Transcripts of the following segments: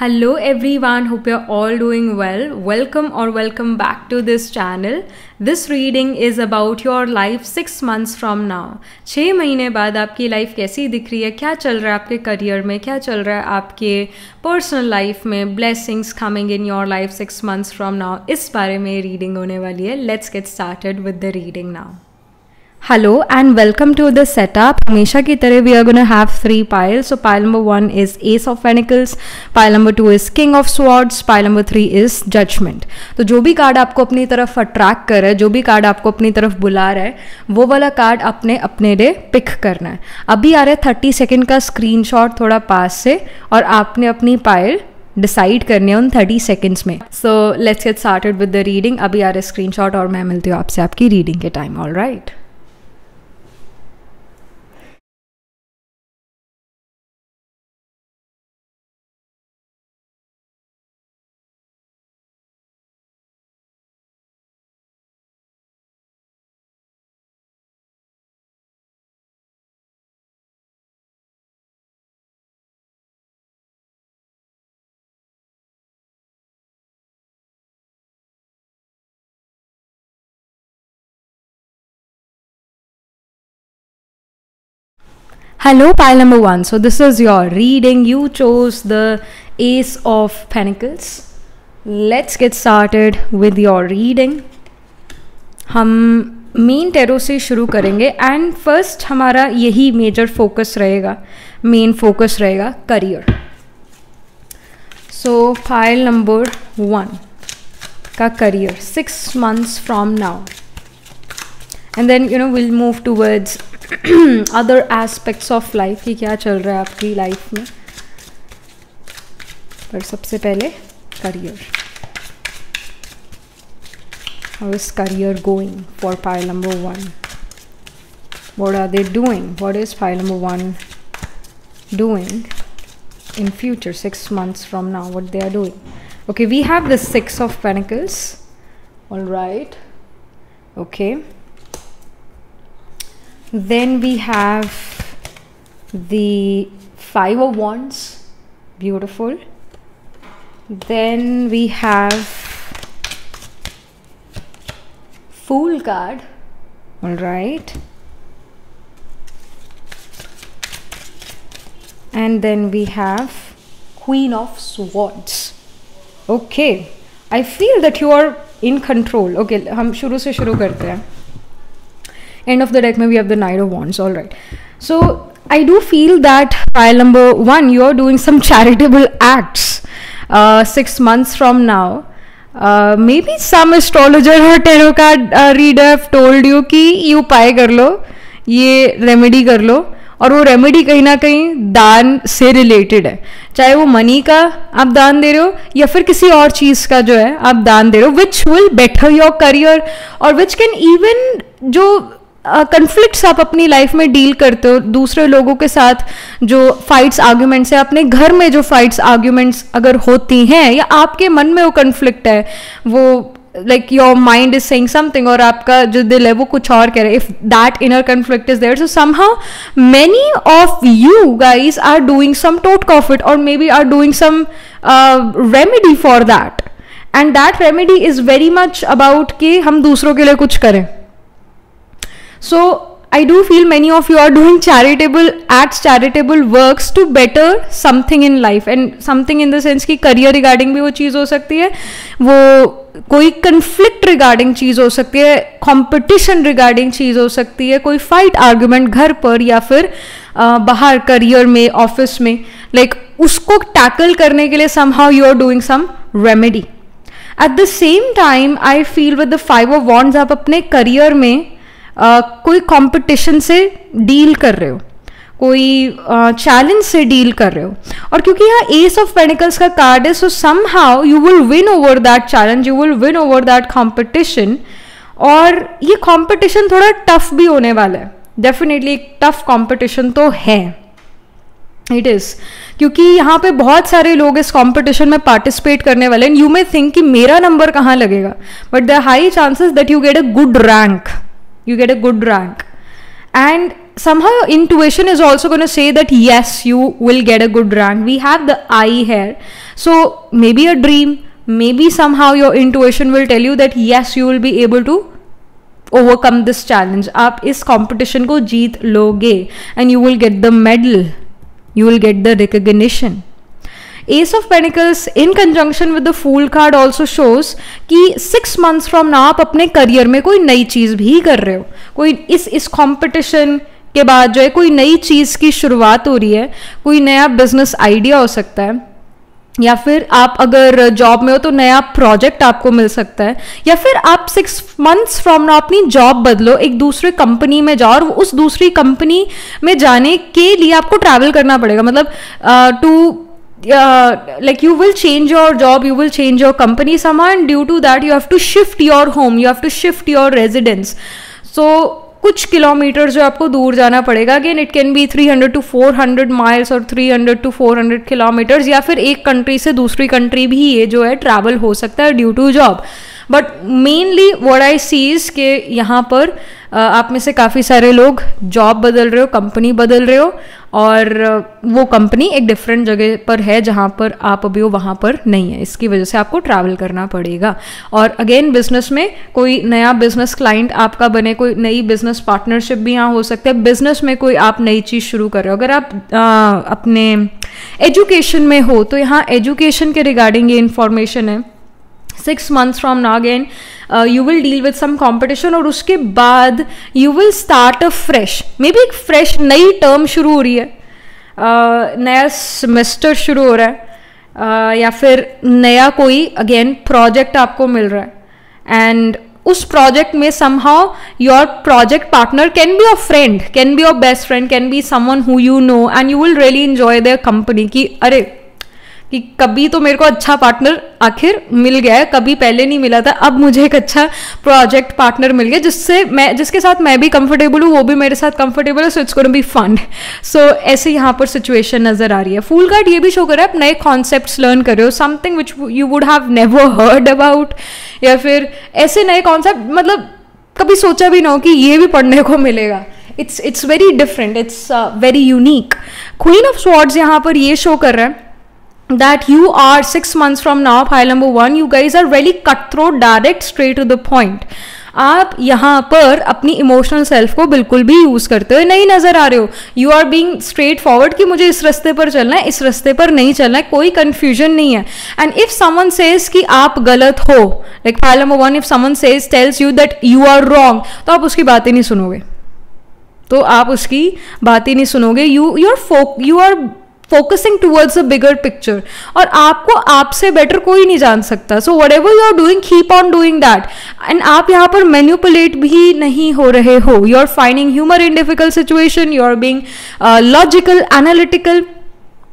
Hello everyone, hope you're all doing well. Welcome back to this channel. This reading is about your life 6 months from now. 6 महीने बाद आपकी life कैसी दिख रही है, क्या चल रहा है आपके करियर में, क्या चल रहा है आपके पर्सनल लाइफ में, blessings coming in your life 6 months from now, इस बारे में रीडिंग होने वाली है. Let's get started with the reading now. Hello and welcome to the setup. हमेशा की तरह we are going to have 3 piles. So pile number 1 is Ace of Pentacles, pile number 2 is King of Swords, pile number 3 is Judgment. तो जो भी card आपको अपनी तरफ attract कर रहा है, जो भी कार्ड आपको अपनी तरफ बुला रहा है, वो वाला कार्ड अपने लिए पिक करना है. अभी आ रहा है 30 सेकेंड का स्क्रीनशॉट थोड़ा पास से, और आपने अपनी पाइल डिसाइड करने उन 30 सेकेंड्स में. So let's get started with the reading. अभी आ रहा है स्क्रीनशॉट और मैं मिलती हूँ आपसे आपकी रीडिंग के time. All right. Hello, pile number 1. So this is your reading. You chose the Ace of Pentacles. Let's get started with your reading. हम मेन टेरो से शुरू करेंगे एंड फर्स्ट हमारा यही मेजर फोकस रहेगा, मेन फोकस रहेगा career. सो pile number 1 का career 6 months from now, and then we'll move towards other aspects of life कि क्या चल रहा है आपकी लाइफ में. पर सबसे पहले career. How is career going for pile number 1? What are they doing? What is pile number 1 doing in future 6 months from now? What they are doing? Okay, we have the 6 of Pentacles. All right. Okay. Then we have the 5 of Wands. Beautiful. Then we have Fool card. All right. And then we have Queen of Swords. Okay. I feel that you are in control. Okay, हम शुरू से शुरू करते हैं. End of the deck, maybe we have the Knight of Wands. All right. So I do feel that pile number 1, you are doing some charitable acts 6 months from now. Maybe some astrologer or tarot card reader have told you कि ये उपाय कर लो, ये remedy कर लो, और वो remedy कहीं ना कहीं दान से रिलेटेड है. चाहे वो मनी का आप दान दे रहे हो या फिर किसी और चीज़ का जो है आप दान दे रहे हो, which will better your career, और विच कैन इवन जो कन्फ्लिक्ट्स आप अपनी लाइफ में डील करते हो दूसरे लोगों के साथ, जो फाइट्स आर्ग्यूमेंट्स है, अपने घर में जो फाइट्स आर्ग्यूमेंट्स अगर होती हैं या आपके मन में वो कन्फ्लिक्ट है, वो like your mind is saying something और आपका जो दिल है वो कुछ और कह रहा है, if that inner conflict is there, so somehow many of you guys are doing some टोटका ऑफ इट, और maybe are doing some remedy for that, and that remedy is very much about कि हम दूसरों के लिए कुछ करें. So I do feel many of you are doing charitable acts, charitable works to better something in life, and something in the sense कि career regarding भी वो चीज़ हो सकती है, वो कोई conflict regarding चीज़ हो सकती है, competition regarding चीज़ हो सकती है, कोई fight argument घर पर या फिर बाहर career में, office में, like उसको tackle करने के लिए somehow you are doing some remedy. At the same time I feel with the 5 of Wands आप अपने career में कोई कंपटीशन से डील कर रहे हो, कोई चैलेंज से डील कर रहे हो, और क्योंकि यहाँ एस ऑफ पेनिकल्स का कार्ड है, so somehow you will win over that challenge, you will win over that competition. और ये कंपटीशन थोड़ा टफ भी होने वाला है, डेफिनेटली एक टफ कंपटीशन तो है, इट इज़, क्योंकि यहाँ पे बहुत सारे लोग इस कंपटीशन में पार्टिसिपेट करने वाले हैं. यू मे थिंक कि मेरा नंबर कहाँ लगेगा, but there high chances that you get a good rank, you get a good rank, and somehow your intuition is also going to say that yes, you will get a good rank. We have the I here, so maybe a dream, maybe somehow your intuition will tell you that yes, you will be able to overcome this challenge. आप इस competition को जीत लोगे and you will get the medal, you will get the recognition. Ace of Pentacles in conjunction with the Fool card also shows कि 6 months from now आप अपने career में कोई नई चीज़ भी कर रहे हो, कोई इस कंपटीशन के बाद जो है कोई नई चीज़ की शुरुआत हो रही है, कोई नया बिजनेस आइडिया हो सकता है, या फिर आप अगर जॉब में हो तो नया प्रोजेक्ट आपको मिल सकता है, या फिर आप 6 months फ्रॉम नाउ अपनी जॉब बदलो, एक दूसरे कंपनी में जाओ और उस दूसरी कंपनी में जाने के लिए आपको ट्रैवल करना पड़ेगा. मतलब to like you will change your job, you will change your company somehow, and due to that you have to shift your home, you have to shift your residence. So कुछ kilometre जो आपको दूर जाना पड़ेगा. Again it can B 300 to 400 miles और 300 to 400 kilometres, या फिर एक कंट्री से दूसरी कंट्री भी ये जो है ट्रैवल हो सकता है due to job. But mainly what I see is के यहाँ पर आप में से काफ़ी सारे लोग जॉब बदल रहे हो, कंपनी बदल रहे हो, और वो कंपनी एक डिफरेंट जगह पर है जहाँ पर आप अभी हो वहाँ पर नहीं है. इसकी वजह से आपको ट्रैवल करना पड़ेगा. और अगेन बिजनेस में कोई नया बिजनेस क्लाइंट आपका बने, कोई नई बिजनेस पार्टनरशिप भी यहाँ हो सकता है. बिजनेस में कोई आप नई चीज़ शुरू कर रहे हो. अगर आप अपने एजुकेशन में हो तो यहाँ एजुकेशन के रिगार्डिंग ये इन्फॉर्मेशन है. 6 months from now again you will deal with some competition, और उसके बाद you will start a fresh, maybe एक fresh नई टर्म शुरू हो रही है, नया सेमेस्टर शुरू हो रहा है, या फिर नया कोई अगेन प्रोजेक्ट आपको मिल रहा है. एंड उस प्रोजेक्ट में somehow your project partner can be your friend, can be your best friend, can be someone who you know, and you will really enjoy their company. कि अरे कि कभी तो मेरे को अच्छा पार्टनर आखिर मिल गया है, कभी पहले नहीं मिला था, अब मुझे एक अच्छा प्रोजेक्ट पार्टनर मिल गया जिसके साथ मैं भी कंफर्टेबल हूँ, वो भी मेरे साथ कंफर्टेबल है. So it's gonna be fun. So ऐसे यहाँ पर सिचुएशन नजर आ रही है. फूल कार्ड ये भी शो कर रहा है आप नए कॉन्सेप्ट्स लर्न कर रहे हो, something which you would have never heard about, या फिर ऐसे नए कॉन्सेप्ट मतलब कभी सोचा भी ना हो कि ये भी पढ़ने को मिलेगा. It's very different, it's very unique. Queen of swords यहाँ पर ये शो कर रहा है that you are 6 months from now, pile number 1, you guys are really cutthroat, direct, straight to the point. आप यहाँ पर अपनी इमोशनल सेल्फ को बिल्कुल भी यूज करते हुए नहीं नजर आ रहे हो. You are being straight forward कि मुझे इस रास्ते पर चलना है, इस रास्ते पर नहीं चलना है, कोई कंफ्यूजन नहीं है. एंड इफ समवन सेज कि आप गलत हो, like pile number 1, if someone says tells you that you are wrong, तो आप उसकी बातें नहीं सुनोगे, तो आप उसकी बातें नहीं सुनोगे. You are focusing towards a bigger picture, और आपको आपसे बेटर कोई नहीं जान सकता. So what ever you are doing, keep on doing that. And आप यहाँ पर मैन्युपुलेट भी नहीं हो रहे हो. You are finding humour in difficult situation, you are being logical, analytical,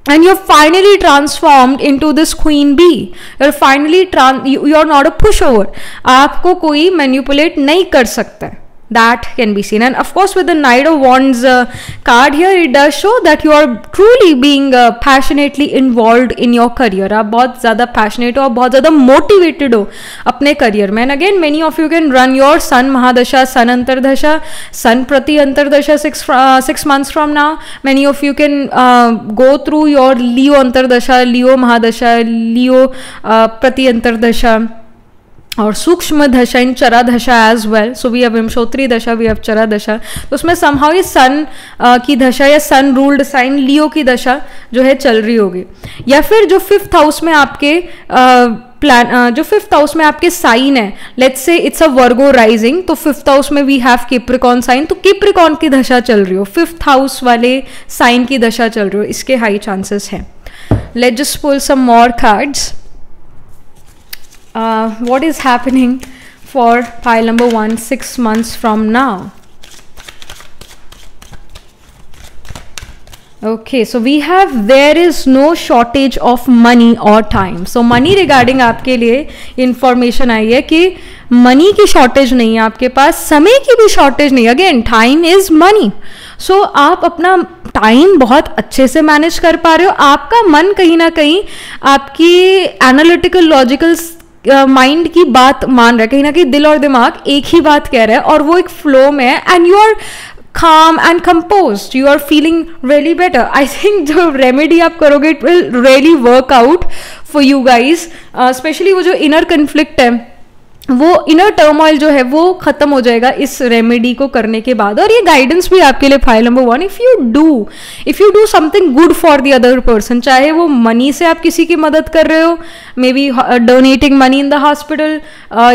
and you're finally transformed into this queen bee. You're finally you're not a pushover. आपको कोई मैन्युपुलेट नहीं कर सकता है. That can be seen. And of course with the Knight of Wands card here, it does show that you are truly being passionately involved in your career. आप बहुत ज़्यादा passionate हो, आप बहुत ज़्यादा motivated हो अपने career में. And again many of you can run your sun महादशा, sun अंतरदशा, sun प्रति अंतरदशा 6 months from now. Many of you can go through your Leo अंतरदशा, Leo महादशा, Leo प्रति अंतरदशा, और सूक्ष्म दशा in chara dasha as well. So we have Vimshottari dasha, we have चरा दशा. तो उसमें somehow ये सन की दशा या सन रूल्ड साइन लियो की दशा जो है चल रही होगी. या फिर जो 5th हाउस में आपके जो 5th हाउस में आपके साइन है, let's say it's a Virgo rising, तो 5th हाउस में वी हैव कैप्रिकॉर्न साइन, तो कैप्रिकॉर्न की दशा चल रही हो, 5th हाउस वाले साइन की दशा चल रही हो, इसके हाई चांसेस हैं. Let's just pull some more cards. What is happening for pile number 1 6 months from now? Okay, so we have there is no shortage of money or time. So money regarding आपके लिए information आई है कि money की shortage नहीं है आपके पास, समय की भी शॉर्टेज नहीं. Again time is money. So आप अपना टाइम बहुत अच्छे से मैनेज कर पा रहे हो. आपका मन कहीं ना कहीं आपकी एनालिटिकल लॉजिकल माइंड की बात मान रहा है, कहीं ना कहीं दिल और दिमाग एक ही बात कह रहा है और वो एक फ्लो में है. And you are calm and composed, you are feeling really better. I think जो remedy आप करोगे it will really work out for you guys, especially वो जो inner conflict है, वो इनर टर्मोइल जो है वो खत्म हो जाएगा इस रेमेडी को करने के बाद. और ये गाइडेंस भी आपके लिए file number 1, if you do something good for the other person, चाहे वो मनी से आप किसी की मदद कर रहे हो, may be donating money in the hospital,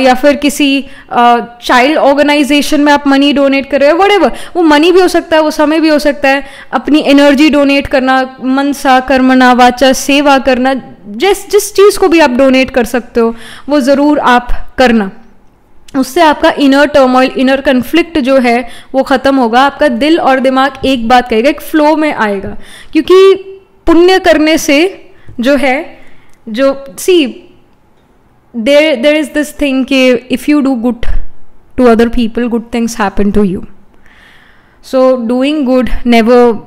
या फिर किसी चाइल्ड ऑर्गेनाइजेशन में आप मनी डोनेट कर रहे हो, व्हाटएवर, वो मनी भी हो सकता है, वो समय भी हो सकता है, अपनी एनर्जी डोनेट करना, मनसा कर्मणा वाचा सेवा करना, जिस चीज़ को भी आप डोनेट कर सकते हो वो ज़रूर आप करना. उससे आपका इनर टर्मोइल, इनर कन्फ्लिक्ट जो है वो ख़त्म होगा. आपका दिल और दिमाग एक बात कहेगा, एक फ्लो में आएगा. क्योंकि पुण्य करने से जो है, जो see there is this thing कि if you do good to other people, good things happen to you. So doing good never,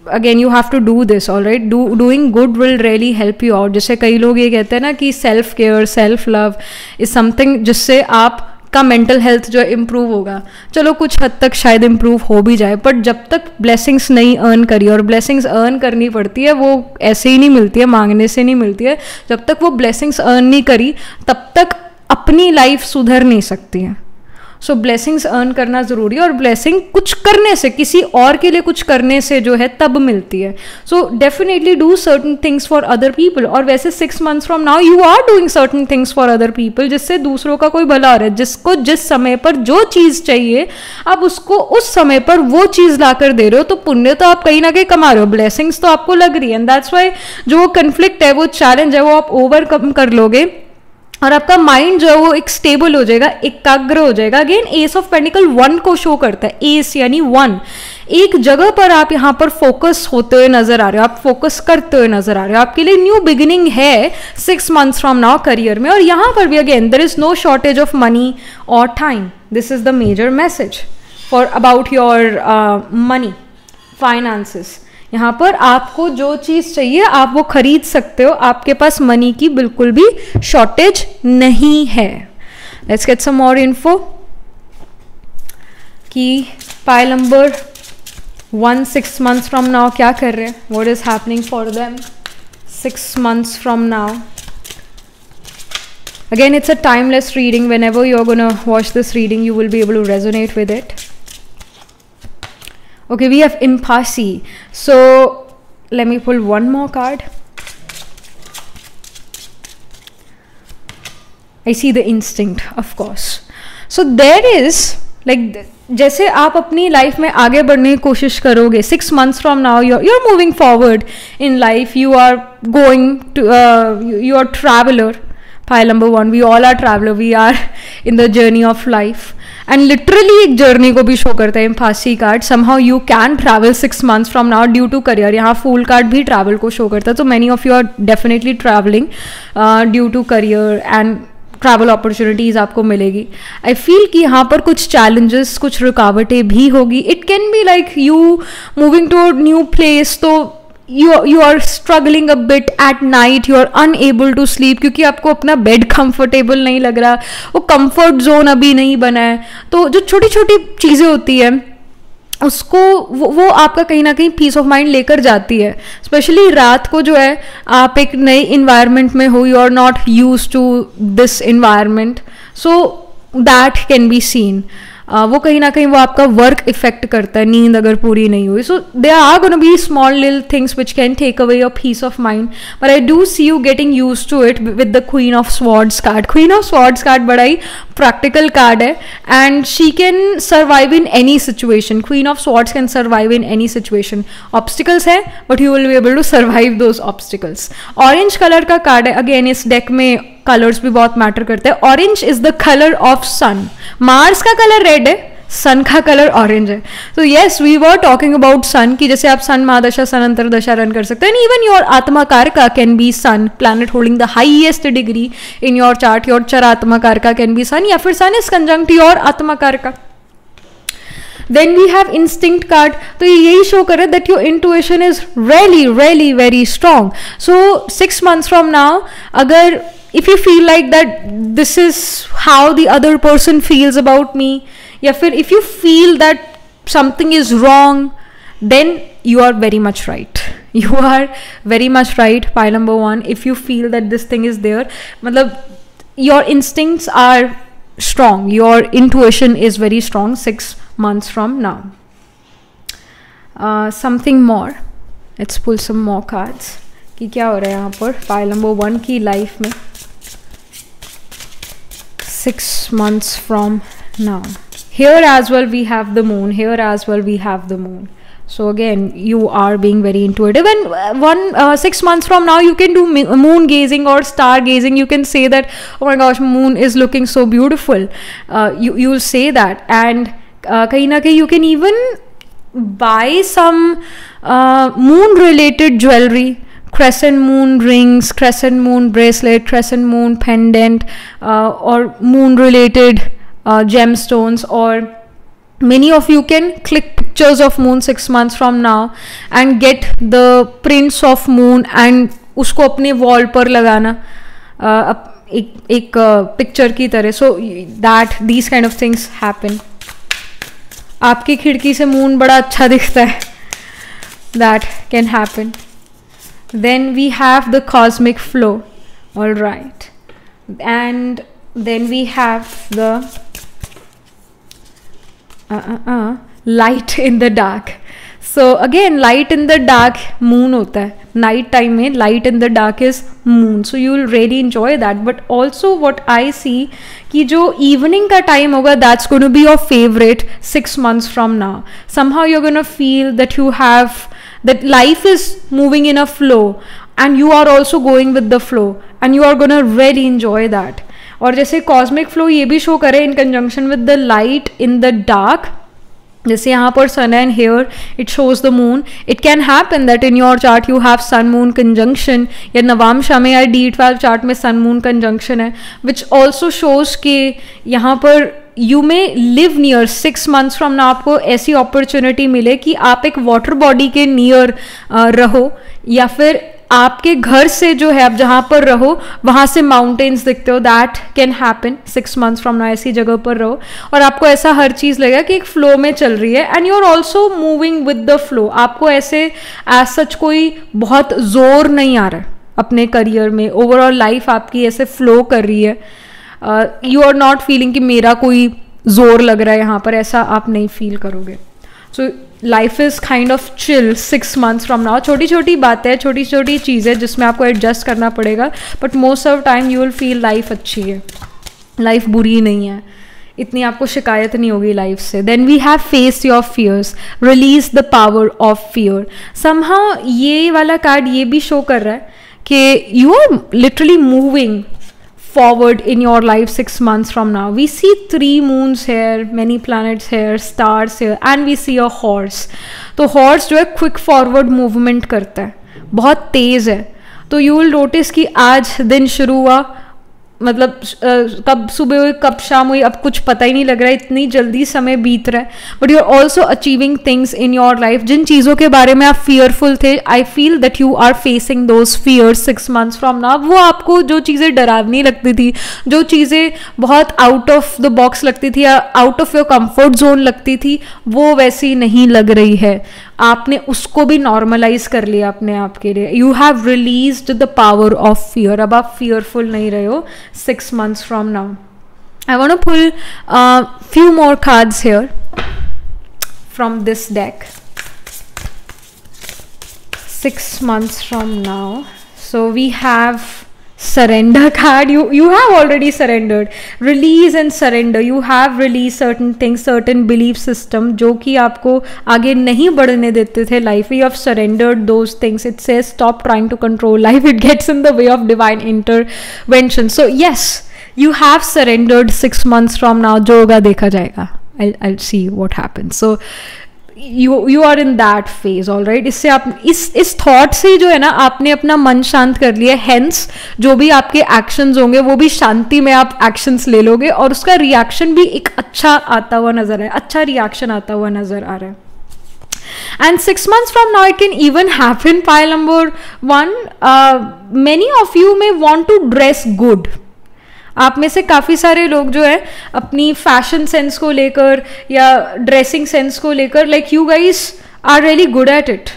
again you have to do this, all right. Doing good will really help you out. जैसे कई लोग ये कहते हैं ना कि self care, self love is something जिससे आपका मेंटल हेल्थ जो है इम्प्रूव होगा. चलो कुछ हद तक शायद इम्प्रूव हो भी जाए, बट जब तक ब्लेसिंग्स नहीं अर्न करी, और ब्लेसिंग्स अर्न करनी पड़ती है, वो ऐसे ही नहीं मिलती है, मांगने से नहीं मिलती है. जब तक वो ब्लेसिंग्स अर्न नहीं करी तब तक अपनी लाइफ सुधर नहीं सकती है. सो ब्लेसिंग्स अर्न करना ज़रूरी है, और ब्लेसिंग कुछ करने से, किसी और के लिए कुछ करने से जो है तब मिलती है. So definitely do certain things for other people. और वैसे 6 months from now you are doing certain things for other people, जिससे दूसरों का कोई भला हो रहा है. जिसको जिस समय पर जो चीज़ चाहिए आप उसको उस समय पर वो चीज़ ला कर दे रहे हो, तो पुण्य तो आप कहीं ना कहीं कमा रहे हो, ब्लेसिंग्स तो आपको लग रही है. एंड दैट्स वाई जो कन्फ्लिक्ट है, वो चैलेंज है, वो आप ओवरकम कर लोगे, और आपका माइंड जो है वो एक स्टेबल हो जाएगा, एकाग्र हो जाएगा. अगेन एस ऑफ पेंटिकल 1 को शो करता है. एस यानी 1, एक जगह पर आप यहाँ पर फोकस होते हुए नजर आ रहे हो, आप फोकस करते हुए नजर आ रहे हो. आपके लिए न्यू बिगिनिंग है 6 months फ्रॉम नाउ करियर में. और यहाँ पर भी again there is no shortage of money और time. This is the major message for about your money, finances. यहाँ पर आपको जो चीज़ चाहिए आप वो खरीद सकते हो, आपके पास मनी की बिल्कुल भी शॉर्टेज नहीं है. Let's get some more info कि pile number 1 6 months from now क्या कर रहे हैं, what is happening for them 6 months from now. Again it's a timeless reading. Whenever you are gonna watch this reading you will be able to resonate with it. Okay, we have impasse. So let me pull one more card. I see the instinct, of course. So there is like, जैसे आप अपनी life में आगे बढ़ने की कोशिश करोगे, 6 months from now you're moving forward in life. You are going to you are traveler. Pile number 1, we all are traveler. We are in the journey of life. And literally एक journey को भी show करता है इम्फासी card. Somehow you can travel 6 months from now due to career. यहाँ fool card भी travel को show करता है. तो many of you are definitely travelling due to career, and travel opportunities आपको मिलेगी. आई फील कि यहाँ पर कुछ चैलेंजेस, कुछ रुकावटें भी होगी. It can be like you moving to new place, तो you are struggling a bit at night, you are unable to sleep क्योंकि आपको अपना बेड कंफर्टेबल नहीं लग रहा, वो कंफर्ट जोन अभी नहीं बना है. तो जो छोटी छोटी चीज़ें होती है उसको वो आपका कहीं ना कहीं पीस ऑफ माइंड लेकर जाती है. स्पेशली रात को जो है आप एक नए इन्वायरमेंट में हो, you are not use to this environment, so that can be seen. वो कहीं ना कहीं वो आपका वर्क इफेक्ट करता है, नींद अगर पूरी नहीं हुई. So they are gonna be small little things which can take away your peace of mind, but I do see you getting used to it with the Queen of swords card. Queen of swords card बड़ा ही practical card है, and she can survive in any situation. Queen of Swords can survive in any situation. Obstacles है but you will be able to survive those obstacles. Orange colour का card है. Again इस deck में colours भी बहुत matter करते हैं. Orange is the colour of sun. Mars का कलर रेड है, सन का कलर ऑरेंज है. तो yes, we were talking about sun की जैसे आप सन महादशा, सन अंतरदशा रन कर सकते हैं. And even your atmakaraka can be sun, planet holding the highest degree in your chart. Your charatmakaraka can be sun, या फिर sun is conjunct your atmakaraka. Then we have instinct card. तो यही show करे that your intuition is really really very strong. So 6 months from now, अगर if you feel like that this is how the other person feels about me, या फिर if you feel that something is wrong, then you are very much right. You are very much right. Pile number 1, if you feel that this thing is there, matlab your instincts are strong, your intuition is very strong 6 months from now. Something more, let's pull some more cards कि क्या हो रहा है यहाँ पर pile number 1 की life में 6 months from now. Here as well we have the moon, here as well we have the moon. So again, you are being very intuitive, and 6 months from now you can do moon gazing or star gazing. You can say that, oh my gosh, moon is looking so beautiful. You'll say that, and kahin na kahin you can even buy some moon related jewelry, crescent moon rings, crescent moon bracelet, crescent moon pendant, or moon related gemstones, or many of you can click pictures of moon 6 months from now and get the prints of moon and उसको अपने wall पर लगाना एक picture की तरह. So that these kind of things happen. आपकी खिड़की से मून बड़ा अच्छा दिखता है, that can happen. Then we have the cosmic flow, all right, and then we have the light in the dark. So again, light in the dark moon होता है, night time में light in the dark is moon, so you will really enjoy that. But also what I see कि जो evening का time होगा, that's going to be your favorite 6 months from now. Somehow you're going to feel that you have that life is moving in a flow and you are also going with the flow and you are going to really enjoy that. और जैसे cosmic flow ये भी show करे in conjunction with the light in the dark, जैसे यहाँ पर sun and here it shows the moon. It can happen that in your chart you have sun moon conjunction, या नवामशा में या D12 chart में sun moon conjunction है, which also shows कि यहाँ पर you may live near 6 months from now आपको ऐसी opportunity मिले कि आप एक water body के near रहो, या फिर आपके घर से जो है आप जहाँ पर रहो वहाँ से माउंटेन्स दिखते हो. That can happen 6 months from now. ऐसी जगह पर रहो और आपको ऐसा हर चीज़ लगेगा कि एक फ्लो में चल रही है and you are also moving with the flow. आपको ऐसे एज सच कोई बहुत जोर नहीं आ रहा है अपने करियर में. ओवरऑल लाइफ आपकी ऐसे फ्लो कर रही है. यू आर नॉट फीलिंग कि मेरा कोई जोर लग रहा है यहाँ पर, ऐसा आप नहीं फील करोगे. So life is kind of chill 6 months from now. छोटी छोटी बातें, छोटी छोटी चीज़ें जिसमें आपको एडजस्ट करना पड़ेगा, but most of time you will feel life अच्छी है, लाइफ बुरी नहीं है, इतनी आपको शिकायत नहीं होगी लाइफ से. Then we have face your fears, release the power of fear. Somehow ये वाला कार्ड ये भी शो कर रहा है कि you are literally moving forward in your life 6 months from now. We see 3 moons here, many planets here, stars here, and we see a horse. तो horse जो है quick forward movement करता है, बहुत तेज़ है. तो you will notice कि आज दिन शुरू हुआ, मतलब कब सुबह हुई कब शाम हुई अब कुछ पता ही नहीं लग रहा है, इतनी जल्दी समय बीत रहा है. But you are also achieving things in your life. जिन चीज़ों के बारे में आप फियरफुल थे, I feel that you are facing those fears 6 months from now. वो आपको जो चीज़ें डरावनी लगती थी, जो चीज़ें बहुत आउट ऑफ द बॉक्स लगती थी या out of your comfort zone लगती थी, वो वैसी नहीं लग रही है. आपने उसको भी नॉर्मलाइज कर लिया अपने आप के लिए. You have released the power of fear. अब आप फियरफुल नहीं रहे हो 6 months from now. I want to pull a few more cards here from this deck. 6 months from now. So we have surrender card. You have already surrendered. Release and surrender. You have released certain things, certain belief system जो कि आपको आगे नहीं बढ़ने देते थे life में. You have surrendered those things. It says stop trying to control life. It gets in the way of divine intervention. So yes, you have surrendered 6 months from now. जो होगा देखा जाएगा. I'll see what happens. So you are in that phase, all right. इससे आप इस thought से जो है ना आपने अपना मन शांत कर लिया. हेंस जो भी आपके एक्शंस होंगे वो भी शांति में आप एक्शंस ले लोगे और उसका रिएक्शन भी एक अच्छा आता हुआ नजर है, अच्छा रिएक्शन आता हुआ नजर आ रहा है. And 6 months from now, it can even happen. Pile number 1, many of you may want to dress good. आप में से काफ़ी सारे लोग जो है अपनी फैशन सेंस को लेकर या ड्रेसिंग सेंस को लेकर like you guys are really good at it.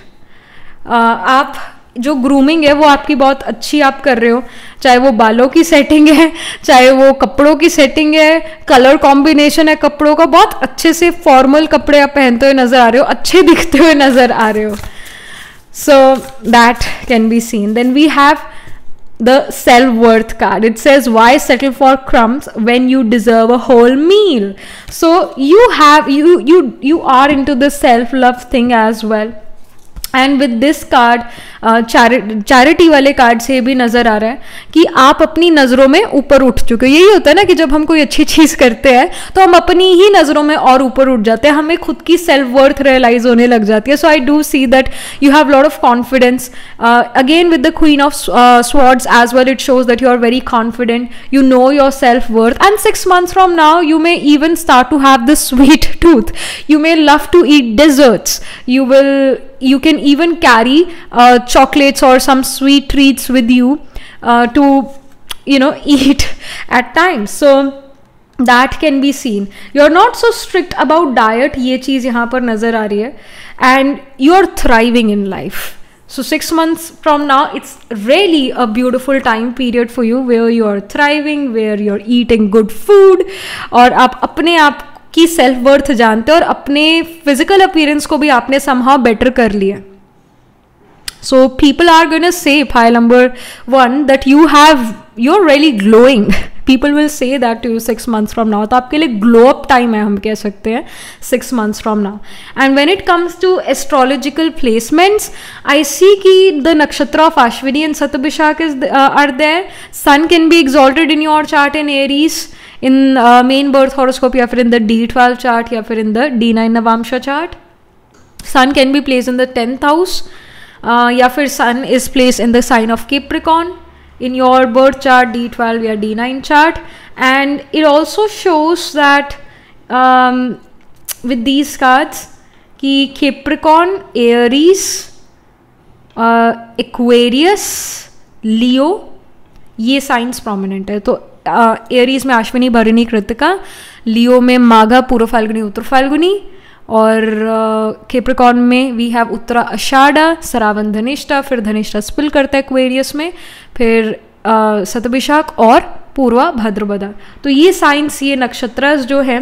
आप जो ग्रूमिंग है वो आपकी बहुत अच्छी आप कर रहे हो, चाहे वो बालों की सेटिंग है, चाहे वो कपड़ों की सेटिंग है, कलर कॉम्बिनेशन है कपड़ों का, बहुत अच्छे से फॉर्मल कपड़े आप पहनते हुए नजर आ रहे हो, अच्छे दिखते हुए नजर आ रहे हो. So that can be seen. Then we have the self-worth card. It says, why settle for crumbs when you deserve a whole meal? So you are into the self-love thing as well. And with this card charity वाले card से भी नज़र आ रहा है कि आप अपनी नज़रों में ऊपर उठ चुके हो. यही होता है ना कि जब हम कोई अच्छी चीज़ करते हैं तो हम अपनी ही नज़रों में और ऊपर उठ जाते हैं, हमें खुद की सेल्फ वर्थ रियलाइज होने लग जाती है. So I do see that you have lot of confidence. Again with the Queen of Swords as well, it shows that you are very confident, you know your self worth, and 6 months from now you may even start to have this sweet tooth. You may love to eat desserts. You can even carry chocolates or some sweet treats with you to eat at times. So that can be seen. You're not so strict about diet, ये चीज़ यहाँ पर नज़र आ रही है, and you're thriving in life. So 6 months from now, it's really a beautiful time period for you where you're thriving, where you're eating good food, और आप अपने आप की सेल्फ वर्थ जानते हो और अपने फिजिकल अपीयरेंस को भी आपने समहाउ बेटर कर लिया. So people are gonna say file number 1 that you're really glowing. People will say that to you 6 months from now. तो आपके लिए ग्लो अप टाइम है, हम कह सकते हैं 6 months from now. And when it comes to astrological placements, I see कि the nakshatra of Ashwini and Satabhishak are there. Sun can be exalted in your chart in Aries, in main birth horoscope, या फिर in the D12 chart, या फिर in the D9 Navamsha chart. Sun can be placed in the 10th house, या फिर Sun is placed in the sign of Capricorn in your birth chart, D12 या D9 chart. And it also shows that with these cards कि Capricorn, Aries, Aquarius, Leo, ये signs prominent है. तो Aries में अश्विनी, भरणी, कृतिका, लियो में माघा, पूर्व फाल्गुनी, उत्तर फाल्गुनी, और कैप्रिकॉर्न में वी हैव उत्तरा, आषाढ़ा, श्रावण, धनिष्ठा, फिर धनिष्ठा स्पिल करता है एक्वेरियस में, फिर शतभिषाक और पूर्वा, भाद्रपदा. तो ये साइंस, ये नक्षत्र जो है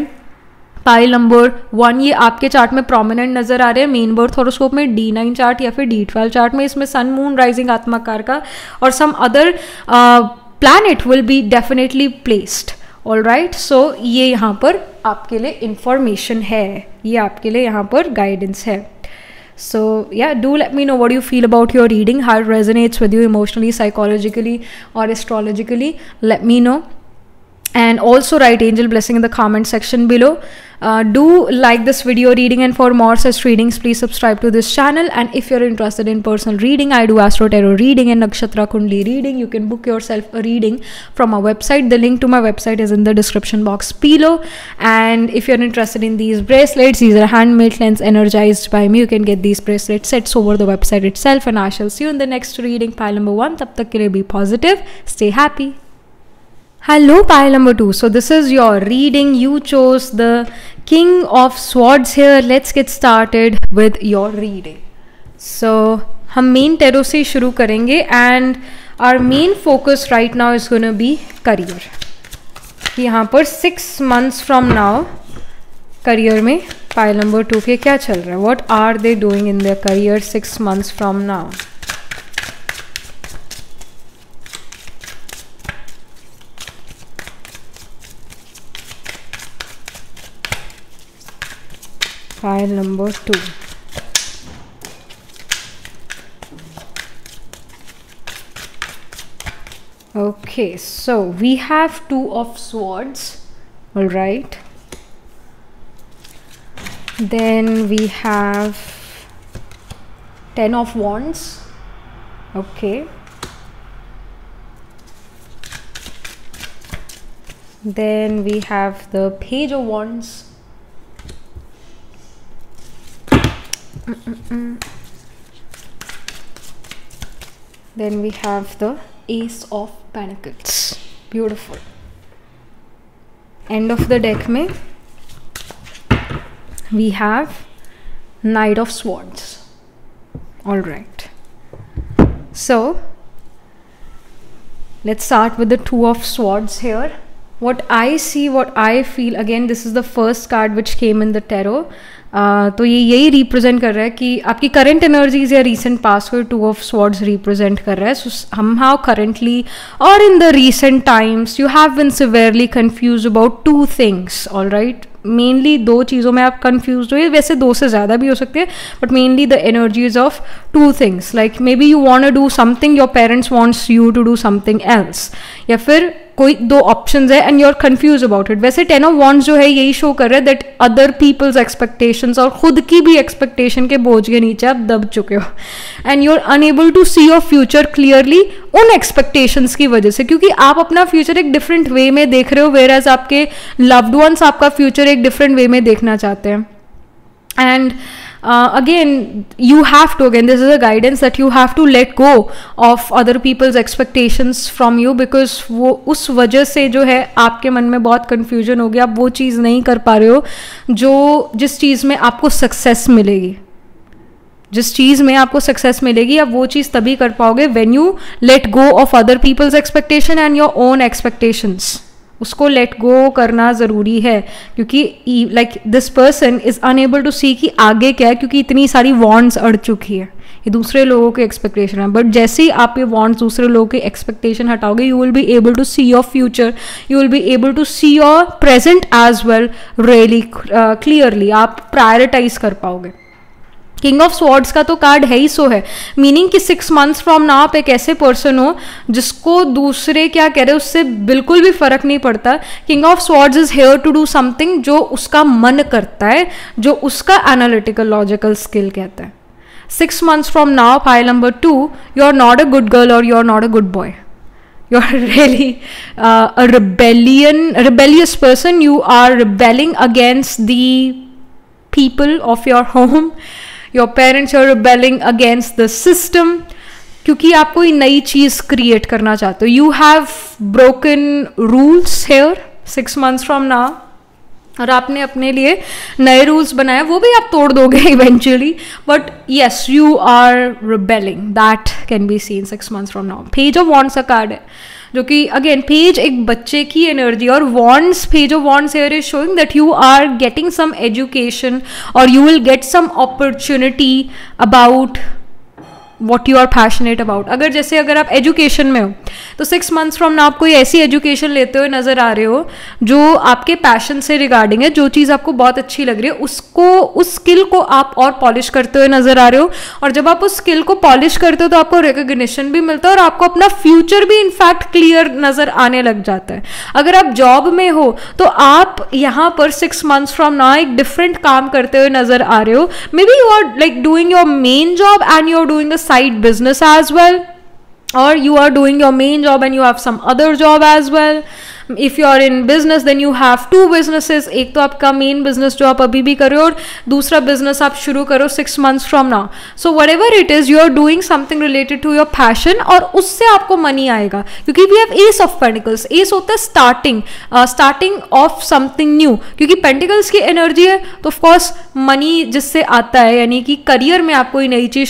पाइल नंबर 1, ये आपके चार्ट में प्रोमिनेंट नजर आ रहे हैं मेन बर्थ हॉरोस्कोप में, D9 चार्ट या फिर D12 चार्ट में. इसमें सन, मून, राइजिंग, आत्माकार का और some other planet will be definitely placed. All right, so ये यहाँ पर आपके लिए information है, ये आपके लिए यहाँ पर guidance है. So yeah, do let me know what you feel about your reading, how it resonates with you emotionally, psychologically or astrologically. Let me know. And also write angel blessing in the comment section below. Do like this video reading, and for more such readings please subscribe to this channel. And if you're interested in personal reading, I do astro tarot reading and nakshatra kundli reading. You can book yourself a reading from our website. The link to my website is in the description box below. And if you're interested in these bracelets, these are handmade, cleansed, energized by me. You can get these bracelet sets over the website itself. And I shall see you in the next reading, pile number 1. Tab tak ke liye be positive, stay happy. Hello, pile number 2. So this is your reading. You chose the King of Swords here. Let's get started with your reading. So हम main tarot से शुरू करेंगे, and our main focus right now is gonna be career. कि यहाँ पर 6 months from now career में pile number 2 के क्या चल रहा है, what are they doing in their career 6 months from now. File number 2. Okay, so we have 2 of swords. All right. Then we have 10 of wands. Okay. Then we have the page of wands. Then we have the Ace of Pentacles. Beautiful. End of the deck में we have Knight of Swords. All right, so let's start with the two of swords here. What I see, what I feel, again this is the first card which came in the tarot. तो ये यही represent कर रहा है कि आपकी current energies या recent पास को टू ऑफ स्वॉर्ड्स रिप्रेजेंट कर रहा है. सो somehow currently or in the recent times you have been severely confused about two things. all right, mainly दो चीज़ों में आप कन्फ्यूज हुए, वैसे दो से ज़्यादा भी हो सकते हैं, but mainly the energies of two things. Like maybe you want to do something, your parents wants you to do something else, या फिर कोई दो ऑप्शंस है and you are confuse about it. वैसे 10 ऑफ वॉन्ड्स जो है यही show कर रहा है दैट अदर पीपल्स एक्सपेक्टेशंस और खुद की भी एक्सपेक्टेशन के बोझ के नीचे आप दब चुके हो and you are unable to see your future clearly उन एक्सपेक्टेशंस की वजह से, क्योंकि आप अपना फ्यूचर एक डिफरेंट वे में देख रहे हो, वेयर एज आपके लव्ड वंस आपका फ्यूचर एक डिफरेंट वे में देखना चाहते हैं. And again you have to, again this is a guidance that you have to let go of other people's expectations from you, because वो उस वजह से जो है आपके मन में बहुत confusion हो गया, आप वो चीज़ नहीं कर पा रहे हो जो जिस चीज़ में आपको सक्सेस मिलेगी. जिस चीज़ में आपको सक्सेस मिलेगी आप वो चीज़ तभी कर पाओगे when you let go of other people's expectation and your own expectations. उसको लेट गो करना ज़रूरी है, क्योंकि like this person is unable to see कि आगे क्या है, क्योंकि इतनी सारी वॉन्ट्स अड़ चुकी है, ये दूसरे लोगों के एक्सपेक्टेशन है. बट जैसे ही आप ये वॉन्ट्स दूसरे लोगों के एक्सपेक्टेशन हटाओगे, you will be able to see your future, you will be able to see your present as well really clearly. आप प्रायोरिटाइज कर पाओगे. किंग ऑफ स्वॉर्ड्स का तो कार्ड है ही सो है, मीनिंग कि 6 months फ्रॉम नाउ आप एक ऐसे पर्सन हो जिसको दूसरे क्या कह रहे हैं उससे बिल्कुल भी फर्क नहीं पड़ता. King of swords is here to do something जो उसका मन करता है, जो उसका एनालिटिकल लॉजिकल स्किल कहता है. 6 months from now, pile number 2, you are not a good girl और you are not a good boy. You are really a rebellious person. You are rebelling against the people of your home. Your parents are rebelling against the system, क्योंकि आप कोई नई चीज़ create करना चाहते हो. You have broken rules here 6 months from now, और आपने अपने लिए नए रूल्स बनाए, वो भी आप तोड़ दोगे eventually. But yes, you are rebelling, that can be seen 6 months from now. Page of wands का कार्ड है, जो कि अगेन पेज एक बच्चे की एनर्जी, और wands, Page of Wands here is showing that you are getting some education और you will get some opportunity about what you are passionate about. अगर आप एजुकेशन में हो तो 6 months फ्रॉम नाउ आप कोई ऐसी एजुकेशन लेते हुए नजर आ रहे हो जो आपके पैशन से रिगार्डिंग है, जो चीज़ आपको बहुत अच्छी लग रही है, उस स्किल को आप और पॉलिश करते हुए नजर आ रहे हो. और जब आप उस स्किल को पॉलिश करते हो तो आपको रिकग्निशन भी मिलता है और आपको अपना फ्यूचर भी इनफैक्ट क्लियर नजर आने लग जाता है. अगर आप जॉब में हो तो आप यहाँ पर 6 months फ्रॉम नाउ एक डिफरेंट काम करते हुए नजर आ रहे हो. Maybe you are like doing your main job and you are doing the side business as well, or you are doing your main job and you have some other job as well. If you are in business then you have 2 businesses. एक तो आपका main business जो आप अभी भी कर रहे हो और दूसरा बिजनेस आप शुरू करो 6 months from now. So what ever it is, you are doing something related to your passion और उससे आपको मनी आएगा, क्योंकि we have ace of pentacles. Ace होता है स्टार्टिंग ऑफ समथिंग न्यू, क्योंकि पेंटिकल्स की एनर्जी है तो ऑफकोर्स मनी जिससे आता है, यानी कि करियर में आप कोई नई चीज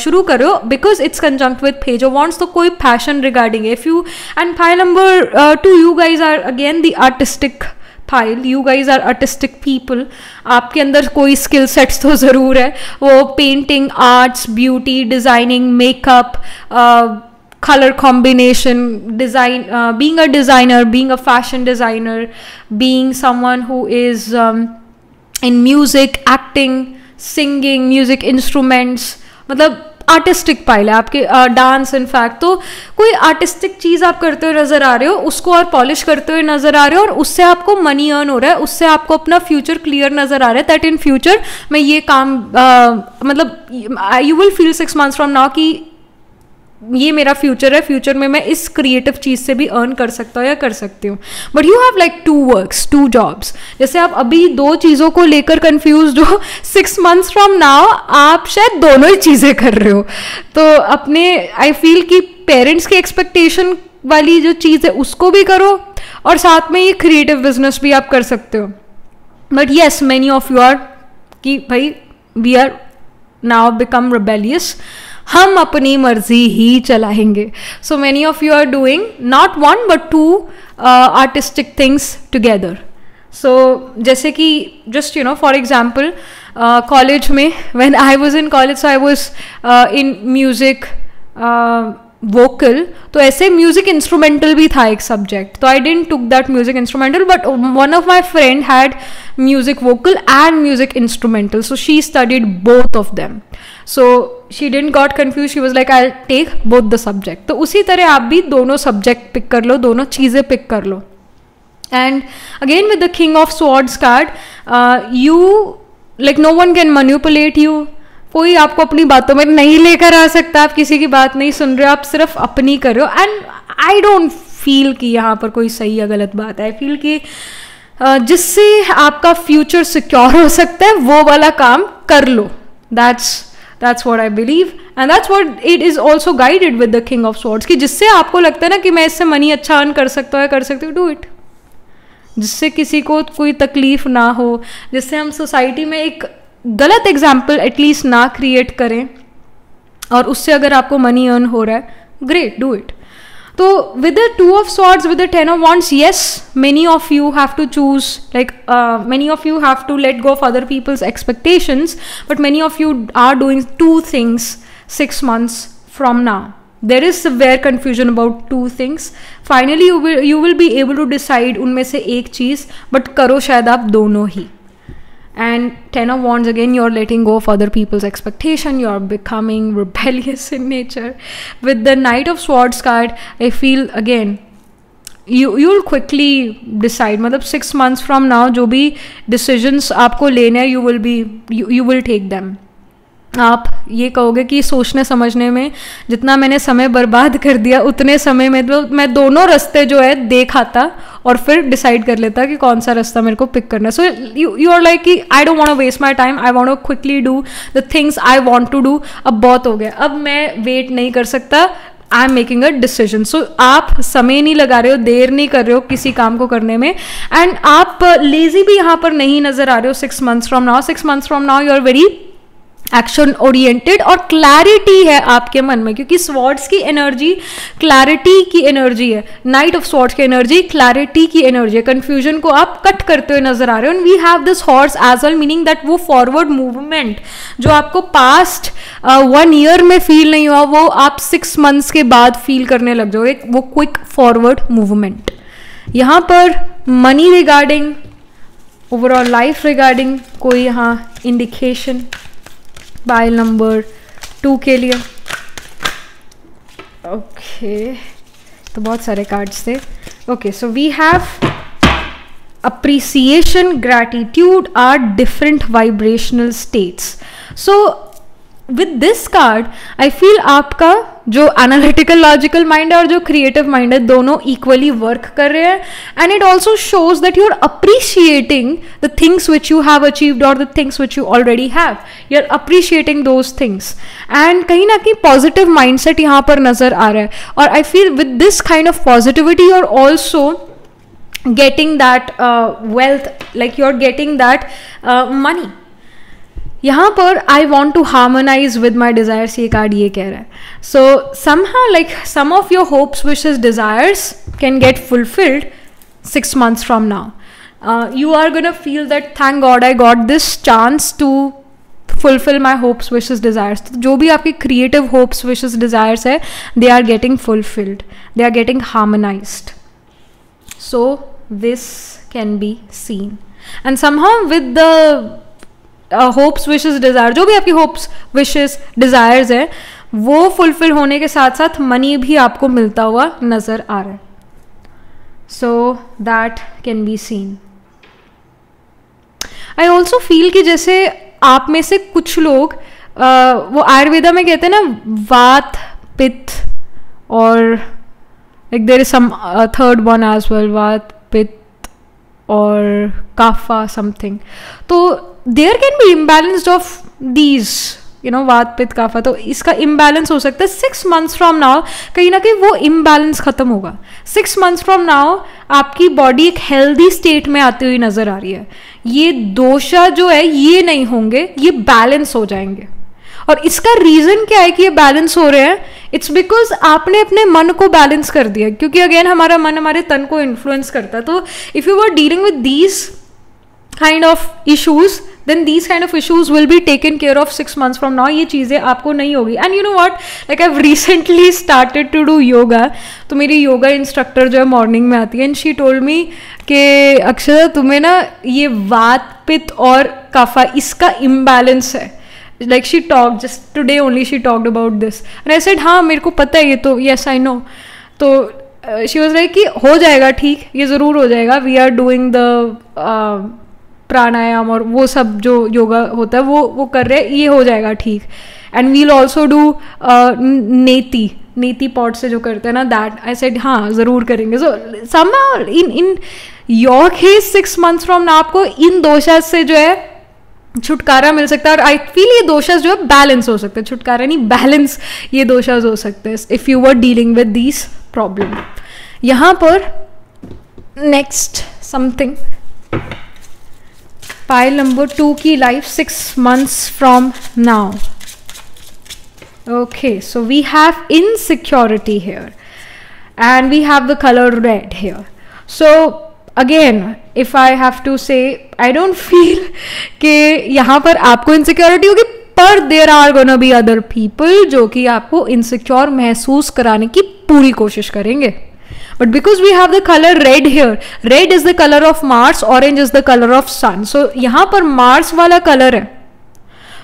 शुरू करो, because it's conjunct with page of wands. तो कोई passion regarding if you, and pile number 2, you guys are again the artistic pile. You guys are artistic people. आपके अंदर कोई स्किल सेट्स तो ज़रूर है, वो painting, arts, beauty, designing, makeup, color combination, design, being a designer, being a fashion designer, being someone who is in music, acting, singing, music instruments, मतलब artistic pile है आपके. डांस इनफैक्ट, तो कोई artistic चीज़ आप करते हुए नजर आ रहे हो, उसको और पॉलिश करते हुए नजर आ रहे हो और उससे आपको मनी अर्न हो रहा है, उससे आपको अपना फ्यूचर क्लियर नजर आ रहा है. दैट इन फ्यूचर मैं ये काम मतलब you will feel 6 months from now कि ये मेरा फ्यूचर है, फ्यूचर में मैं इस क्रिएटिव चीज़ से भी अर्न कर सकता हूँ या कर सकती हूँ. But you have like 2 works, 2 jobs. जैसे आप अभी 2 चीज़ों को लेकर कंफ्यूज हो, 6 months फ्रॉम नाउ आप शायद दोनों ही चीज़ें कर रहे हो. तो अपने आई फील कि पेरेंट्स की एक्सपेक्टेशन वाली जो चीज़ है उसको भी करो और साथ में ये क्रिएटिव बिजनेस भी आप कर सकते हो. But yes, many of you are कि भाई we are now become rebellious, हम अपनी मर्जी ही चलाएंगे. So many of you are doing not one but two artistic things together. So जैसे कि just you know for example college में when I was in college, so I was in music vocal, तो ऐसे music instrumental भी था एक subject. तो I didn't took that music instrumental, but one of my friend had music vocal and music instrumental, so she studied both of them. So she didn't got confuse, she was like I take both the subject. तो उसी तरह आप भी दोनों subject pick कर लो, दोनों चीज़ें pick कर लो. And again with the king of swords card, you like no one can manipulate you. कोई आपको अपनी बातों में नहीं लेकर आ सकता, आप किसी की बात नहीं सुन रहे हो, आप सिर्फ अपनी कर रहे हो. एंड आई डोंट फील कि यहाँ पर कोई सही या गलत बात है. आई फील कि जिससे आपका फ्यूचर सिक्योर हो सकता है वो वाला काम कर लो. That's what I believe, and that's what it is also guided with the King of Swords, कि जिससे आपको लगता है ना कि मैं इससे मनी अच्छा अर्न कर सकता हूँ, डू इट. जिससे किसी को कोई तकलीफ ना हो, जिससे हम सोसाइटी में एक गलत एग्जाम्पल एटलीस्ट ना क्रिएट करें, और उससे अगर आपको मनी अर्न हो रहा है, ग्रेट, डू इट. तो with the Two of Swords, with the Ten of Wands, yes, many of you have to choose, like many of you have to let go of other people's expectations, but many of you are doing two things 6 months from now. There is severe confusion about two things. Finally you will be able to decide उनमें से एक चीज़, but करो शायद आप दोनों ही. And Ten of Wands, again, you're letting go of other people's expectation, you're becoming rebellious in nature. With the Knight of Swords card, I feel again you'll quickly decide. मतलब 6 months from now जो भी decisions आपको लेने हैं, you will take them. आप ये कहोगे कि सोचने समझने में जितना मैंने समय बर्बाद कर दिया, उतने समय में तो मैं दोनों रास्ते जो है देख आता और फिर डिसाइड कर लेता कि कौन सा रास्ता मेरे को पिक करना है. सो यू आर लाइक कि I don't want to waste my time, I want to quickly do the things I want to do. अब बहुत हो गया, अब मैं वेट नहीं कर सकता, I am making a decision. So आप समय नहीं लगा रहे हो, देर नहीं कर रहे हो किसी काम को करने में, एंड आप लेजी भी यहाँ पर नहीं नजर आ रहे हो. 6 months from now, 6 months from now, you are very action oriented, और क्लैरिटी है आपके मन में, क्योंकि स्वॉर्ड्स की एनर्जी क्लैरिटी की एनर्जी है. नाइट ऑफ स्वॉर्ड्स की एनर्जी क्लैरिटी की एनर्जी है. कंफ्यूजन को आप कट करते हुए नजर आ रहे हो. And we have this horse as well, meaning that वो फॉरवर्ड मूवमेंट जो आपको पास्ट 1 year में फील नहीं हुआ, वो आप 6 months के बाद फील करने लग जाओगे, वो क्विक फॉरवर्ड मूवमेंट. यहाँ पर money regarding, overall life regarding कोई यहाँ इंडिकेशन पाइल नंबर 2 के लिए. ओके, तो बहुत सारे कार्ड्स थे. Okay, so we have appreciation, gratitude are different vibrational states. So with this card I feel आपका जो एनालिटिकल लॉजिकल माइंड है और जो क्रिएटिव माइंड है, दोनों इक्वली वर्क कर रहे हैं. And it also shows that you are appreciating the things which you have achieved और the things which you already have. You are appreciating those things, and कहीं ना कहीं पॉजिटिव माइंडसेट यहाँ पर नजर आ रहा है. और I feel with this kind of positivity you are also getting that wealth, like you're getting that money. यहाँ पर I want to harmonize with my desires, ये कार्ड ये कह रहा है. So somehow like some of your hopes wishes desires can get fulfilled 6 months from now. You are gonna feel that thank God I got this chance to fulfill my hopes wishes desires. तो जो भी आपकी creative hopes wishes desires है, they are getting fulfilled, they are getting harmonized. So this can be seen, and somehow with the hopes wishes desire, जो भी आपकी hopes wishes desires है, वो फुलफिल होने के साथ साथ मनी भी आपको मिलता हुआ नज़र आ रहा है. सो that can be scene. I also feel कि जैसे आप में से कुछ लोग वो आयुर्वेदा में कहते हैं ना, वात पित्त, और like there is some third one as well, vata pitta और काफा समथिंग. तो there can be imbalanced of these, you know, vata pitta Kafa. तो इसका इम्बैलेंस हो सकता है. 6 months from now कहीं ना कहीं वो इम्बैलेंस खत्म होगा. 6 months from now आपकी बॉडी एक हेल्दी स्टेट में आती हुई नजर आ रही है। ये दोषा जो है ये नहीं होंगे, ये बैलेंस हो जाएंगे। और इसका रीजन क्या है कि ये बैलेंस हो रहे हैं? इट्स बिकॉज आपने अपने मन को बैलेंस कर दिया, क्योंकि अगेन हमारा मन हमारे तन को इन्फ्लुएंस करता है। तो if you were dealing with these kind of issues, then these kind of issues will be taken care of 6 months from now. ये चीज़ें आपको नहीं होगी। And you know what, like I've recently started to do yoga. तो मेरी yoga instructor जो है morning में आती है, and she told me कि अक्षरा तुम्हें ना ये वात पित्त और कफा इसका इम्बैलेंस है। Like she talked just today only, she talked about this and I said हाँ मेरे को पता है ये तो, yes I know. तो she was like कि हो जाएगा ठीक, ये ज़रूर हो जाएगा, we are doing the प्राणायाम और वो सब जो योगा होता है वो कर रहे हैं, ये हो जाएगा ठीक। एंड वील ऑल्सो डू नेति पॉट से जो करते हैं ना, दैट आई सेड हाँ ज़रूर करेंगे। सो somehow in your case 6 months from now आपको इन दोषा से जो है छुटकारा मिल सकता है। और आई फील ये दोषा जो है बैलेंस हो सकते हैं, छुटकारा नहीं बैलेंस ये दोषा हो सकते हैं if you were dealing with these problem. यहाँ पर नेक्स्ट समथिंग पाइल नंबर 2 की life 6 months from now. Okay, so we have insecurity here and we have the color red here. So again, if I have to say, I don't feel कि यहाँ पर आपको insecurity होगी, पर there are gonna be other people जो कि आपको insecure महसूस कराने की पूरी कोशिश करेंगे। But because we have the color red here, red is the color of Mars, orange is the color of Sun. So यहाँ पर Mars वाला color है.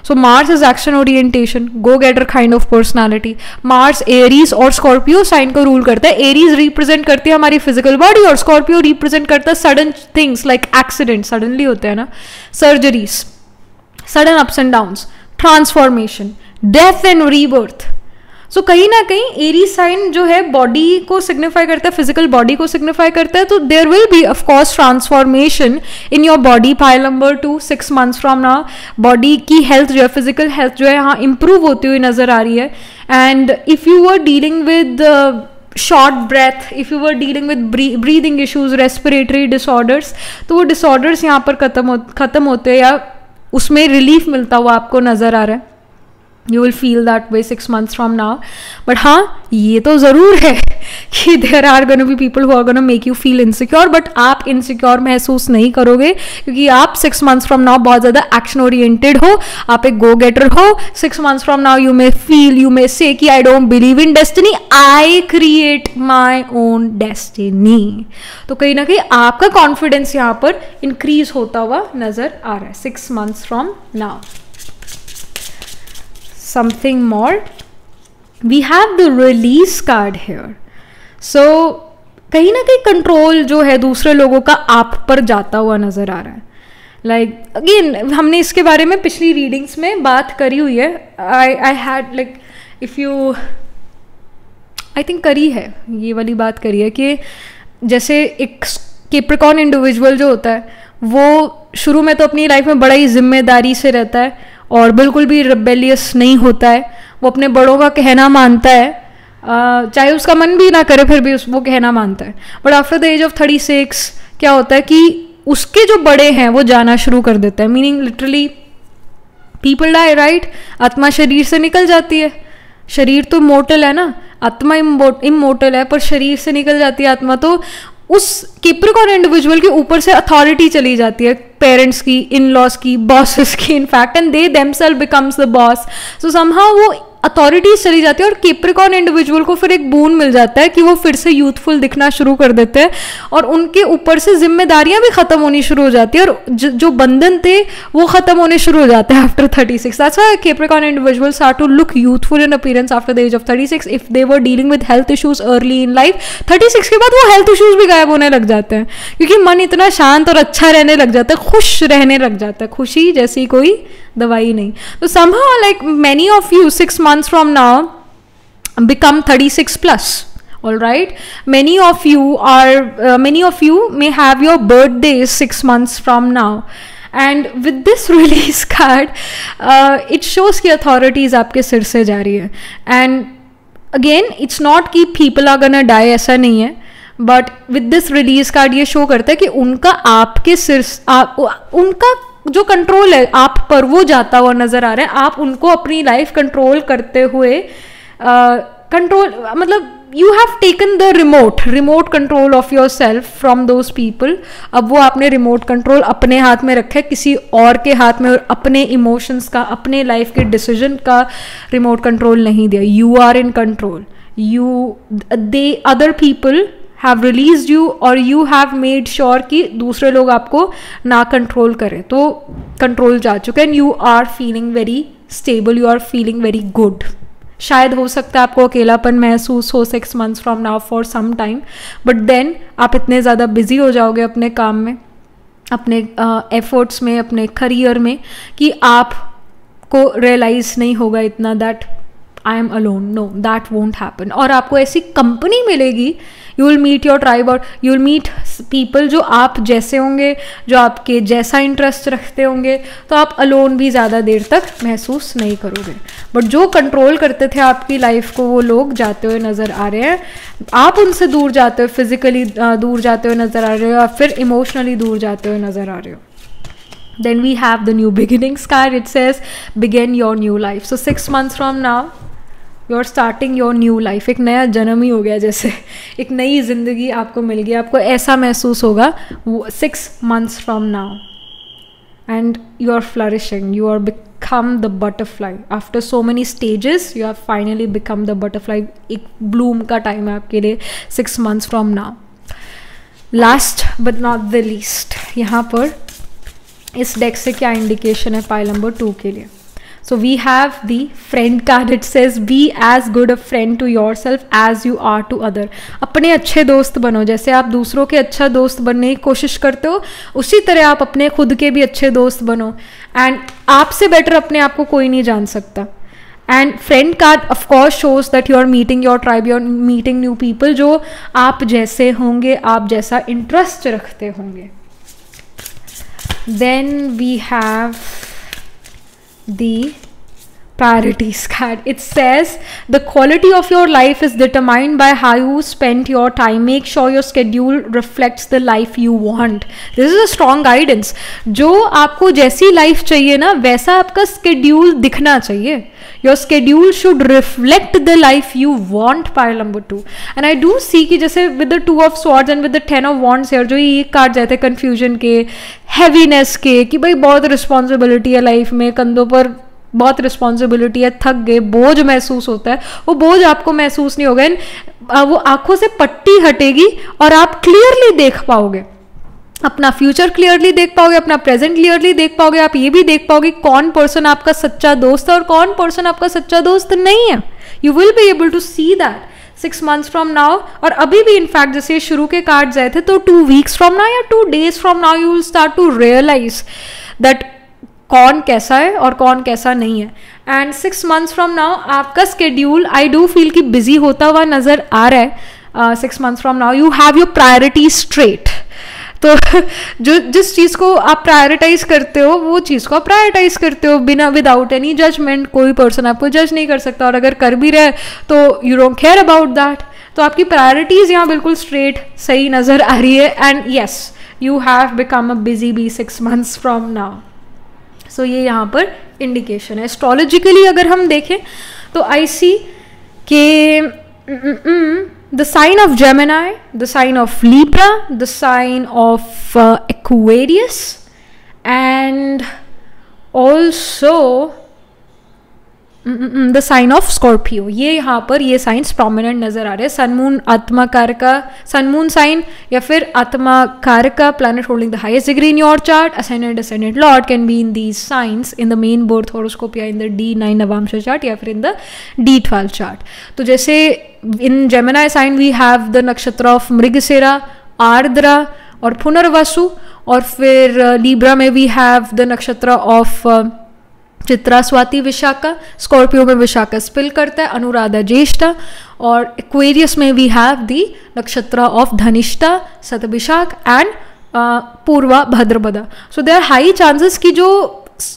So Mars is action orientation, go-getter kind of personality. Mars Aries और Scorpio sign को rule करता है. Aries represent करती है हमारी physical body और Scorpio represent करता है sudden things like accident, suddenly होते हैं ना, surgeries, sudden ups and downs, transformation, death and rebirth. सो कहीं ना कहीं एरी साइन जो है बॉडी को सिग्निफाई करता है, फिजिकल बॉडी को सिग्निफाई करता है। तो there will be of course transformation in your body. पाइल number 2 6 months from now body की हेल्थ जो है, फिजिकल हेल्थ जो है यहाँ इंप्रूव होती हुई नजर आ रही है। And if you were dealing with short breath, if you were dealing with breathing issues, respiratory disorders, तो वो डिसऑर्डर्स यहाँ पर खत्म होते हैं या उसमें रिलीफ मिलता हुआ आपको नजर आ रहा है। You will feel that way 6 months from now. But हाँ ये तो ज़रूर है कि there are going to be people who are going to make you feel insecure, but आप insecure महसूस नहीं करोगे क्योंकि आप 6 months from now बहुत ज़्यादा action oriented हो, आप एक go getter हो। 6 months from now you may feel, you may say कि I don't believe in destiny, I create my own destiny। तो कहीं ना कहीं आपका confidence यहाँ पर increase होता हुआ नज़र आ रहा है 6 months from now। Something more, we have the release card here. So कहीं ना कहीं कंट्रोल जो है दूसरे लोगों का आप पर जाता हुआ नजर आ रहा है। लाइक अगेन हमने इसके बारे में पिछली रीडिंग्स में बात करी हुई है। I had like if you I think करी है, ये वाली बात करी है कि जैसे एक कैप्रिकॉर्न इंडिविजुअल जो होता है वो शुरू में तो अपनी लाइफ में बड़ा ही जिम्मेदारी से रहता है और बिल्कुल भी रिबेलियस नहीं होता है। वो अपने बड़ों का कहना मानता है, चाहे उसका मन भी ना करे फिर भी वो कहना मानता है। But after the age of 36 क्या होता है कि उसके जो बड़े हैं वो जाना शुरू कर देते हैं। Meaning literally people die, right? आत्मा शरीर से निकल जाती है। शरीर तो मोर्टल है ना, आत्मा इमोर्टल है, पर शरीर से निकल जाती है आत्मा। तो उस कैप्रिकॉर्न इंडिविजुअल के ऊपर से अथॉरिटी चली जाती है, पेरेंट्स की, इन लॉज की, बॉसेस की in fact, and they themselves becomes the boss. So somehow वो अथॉरिटीज चली जाती है और कैप्रिकॉर्न इंडिविजुअल को फिर एक बून मिल जाता है कि वो फिर से यूथफुल दिखना शुरू कर देते हैं और उनके ऊपर से जिम्मेदारियां भी खत्म होनी शुरू हो जाती है और जो बंधन थे वो खत्म होने शुरू हो जाते हैं after 36। That's why Capricorn individuals start to look youthful in appearance after the age of 36 if they were dealing with health issues early in life. 36 के बाद वो हेल्थ इश्यूज भी गायब होने लग जाते हैं क्योंकि मन इतना शांत और अच्छा रहने लग जाता है, खुश रहने लग जाता है, खुशी जैसी कोई दवाई नहीं। तो somehow like many of you 6 months from now become 36 plus, all right? Many of you may have your birthdays 6 months from now, and with this release card it shows कि authorities आपके सिर से जा रही है। And again it's not कि people are gonna die, ऐसा नहीं है, but with this release card ये शो करता है कि उनका आपके सिर उनका जो कंट्रोल है आप पर वो जाता हुआ नजर आ रहा है. आप उनको अपनी लाइफ कंट्रोल करते हुए कंट्रोल मतलब you have taken the remote control of your self from those people. अब वो आपने रिमोट कंट्रोल अपने हाथ में रखा है, किसी और के हाथ में अपने इमोशंस का, अपने लाइफ के डिसीजन का रिमोट कंट्रोल नहीं दिया. You are in control. They other people have released you और यू हैव मेड श्योर कि दूसरे लोग आपको ना कंट्रोल करें. तो कंट्रोल जा चुका है and you are feeling very stable, you are feeling very good. शायद हो सकता है आपको अकेलापन महसूस हो 6 months from now for some time, but then आप इतने ज़्यादा बिजी हो जाओगे अपने काम में, अपने एफर्ट्स में, अपने करियर में, कि आपको रियलाइज नहीं होगा इतना that I am alone. No, that won't happen. और आपको ऐसी कंपनी मिलेगी, you will meet your tribe और यू विल मीट पीपल जो आप जैसे होंगे, जो आपके जैसा इंटरेस्ट रखते होंगे. तो आप अलोन भी ज़्यादा देर तक महसूस नहीं करोगे. बट जो कंट्रोल करते थे आपकी लाइफ को वो लोग जाते हुए नज़र आ रहे हैं. आप उनसे दूर जाते हुए, फिजिकली दूर जाते हुए नज़र आ रहे हो, या फिर इमोशनली दूर जाते हुए नज़र आ रहे हो. Then we have the new beginnings card. It says begin your new life. So 6 months from now you are starting your new life. एक नया जन्म ही हो गया, जैसे एक नई जिंदगी आपको मिल गई. आपको ऐसा महसूस होगा 6 months from now. And you are flourishing, you are become the butterfly. After so many stages you have finally become the butterfly. एक ब्लूम का टाइम है आपके लिए 6 months from now. Last but not the least, यहाँ पर इस deck से क्या इंडिकेशन है पाइल नंबर 2 के लिए. So we have the friend card. It says be as good a friend to yourself as you are to other. अपने अच्छे दोस्त बनो. जैसे आप दूसरों के अच्छा दोस्त बनने की कोशिश करते हो, उसी तरह आप अपने खुद के भी अच्छे दोस्त बनो. एंड आपसे बेटर अपने आप को कोई नहीं जान सकता. And friend card of course shows that you are meeting your tribe, you are meeting new people जो आप जैसे होंगे, आप जैसा इंटरेस्ट रखते होंगे. Then we have the priorities card. It says the quality of your life is determined by how you spend your time. Make sure your schedule reflects the life you want. This is a strong guidance. जो आपको जैसी life चाहिए ना, वैसा आपका schedule दिखना चाहिए. Your schedule should reflect the life you want. Pile number 2. And I do see कि जैसे with the 2 of swords and with the 10 of wands here, जो ये कार्ड जाते हैं confusion के, heaviness के, कि भाई बहुत रिस्पॉन्सिबिलिटी है लाइफ में, कंधों पर बहुत रिस्पॉन्सिबिलिटी है, थक गए, बोझ महसूस होता है. वो बोझ आपको महसूस नहीं होगा. वो आंखों से पट्टी हटेगी और आप क्लियरली देख पाओगे, अपना फ्यूचर क्लियरली देख पाओगे, अपना प्रेजेंट क्लियरली देख पाओगे. आप ये भी देख पाओगे कौन पर्सन आपका सच्चा दोस्त है और कौन पर्सन आपका सच्चा दोस्त नहीं है. You will be able to see that 6 months from now. और अभी भी इनफैक्ट जैसे शुरू के कार्ड्स आए थे, तो 2 weeks फ्रॉम नाउ या 2 days from now you will start to realize that कौन कैसा है और कौन कैसा नहीं है. एंड 6 months फ्रॉम नाउ आपका स्केड्यूल आई डू फील कि बिजी होता हुआ नजर आ रहा है. 6 months from now you have your priority straight. तो जो जिस चीज़ को आप प्रायोरिटाइज करते हो वो चीज़ को आप प्रायोरिटाइज करते हो बिना विदाउट एनी जजमेंट. कोई पर्सन आपको जज नहीं कर सकता, और अगर कर भी रहे तो you don't care about that. तो आपकी प्रायोरिटीज़ यहाँ बिल्कुल स्ट्रेट सही नज़र आ रही है. And yes, you have become a busy bee 6 months from now. So ये यहाँ पर इंडिकेशन है. एस्ट्रोलॉजिकली अगर हम देखें तो आई सी के the sign of Gemini, the sign of Libra, the sign of Aquarius, and also the sign of Scorpio. ये यहाँ पर ये साइंस प्रोमिनेंट नजर आ रहे हैं. सन मून आत्मा कारका, सन मून साइन या फिर आत्मा कारका planet holding the highest degree in your chart, ascendant Lord can be in these signs in the main birth horoscope या in the D9 Navamsa chart या फिर इन द D12 चार्ट. तो जैसे in Gemini sign we have the nakshatra of Mrigashira, Ardra और पुनर्वसु. और फिर Libra में we have the nakshatra of Chitra, Swati, Vishakha. Scorpio में विशाखा स्पिल करता है, अनुराधा, ज्येष्ठा. और एक्वेरियस में we have the nakshatra of Dhanishtha, Shatabhisha and Purva, Bhadrapada. So there high chances कि जो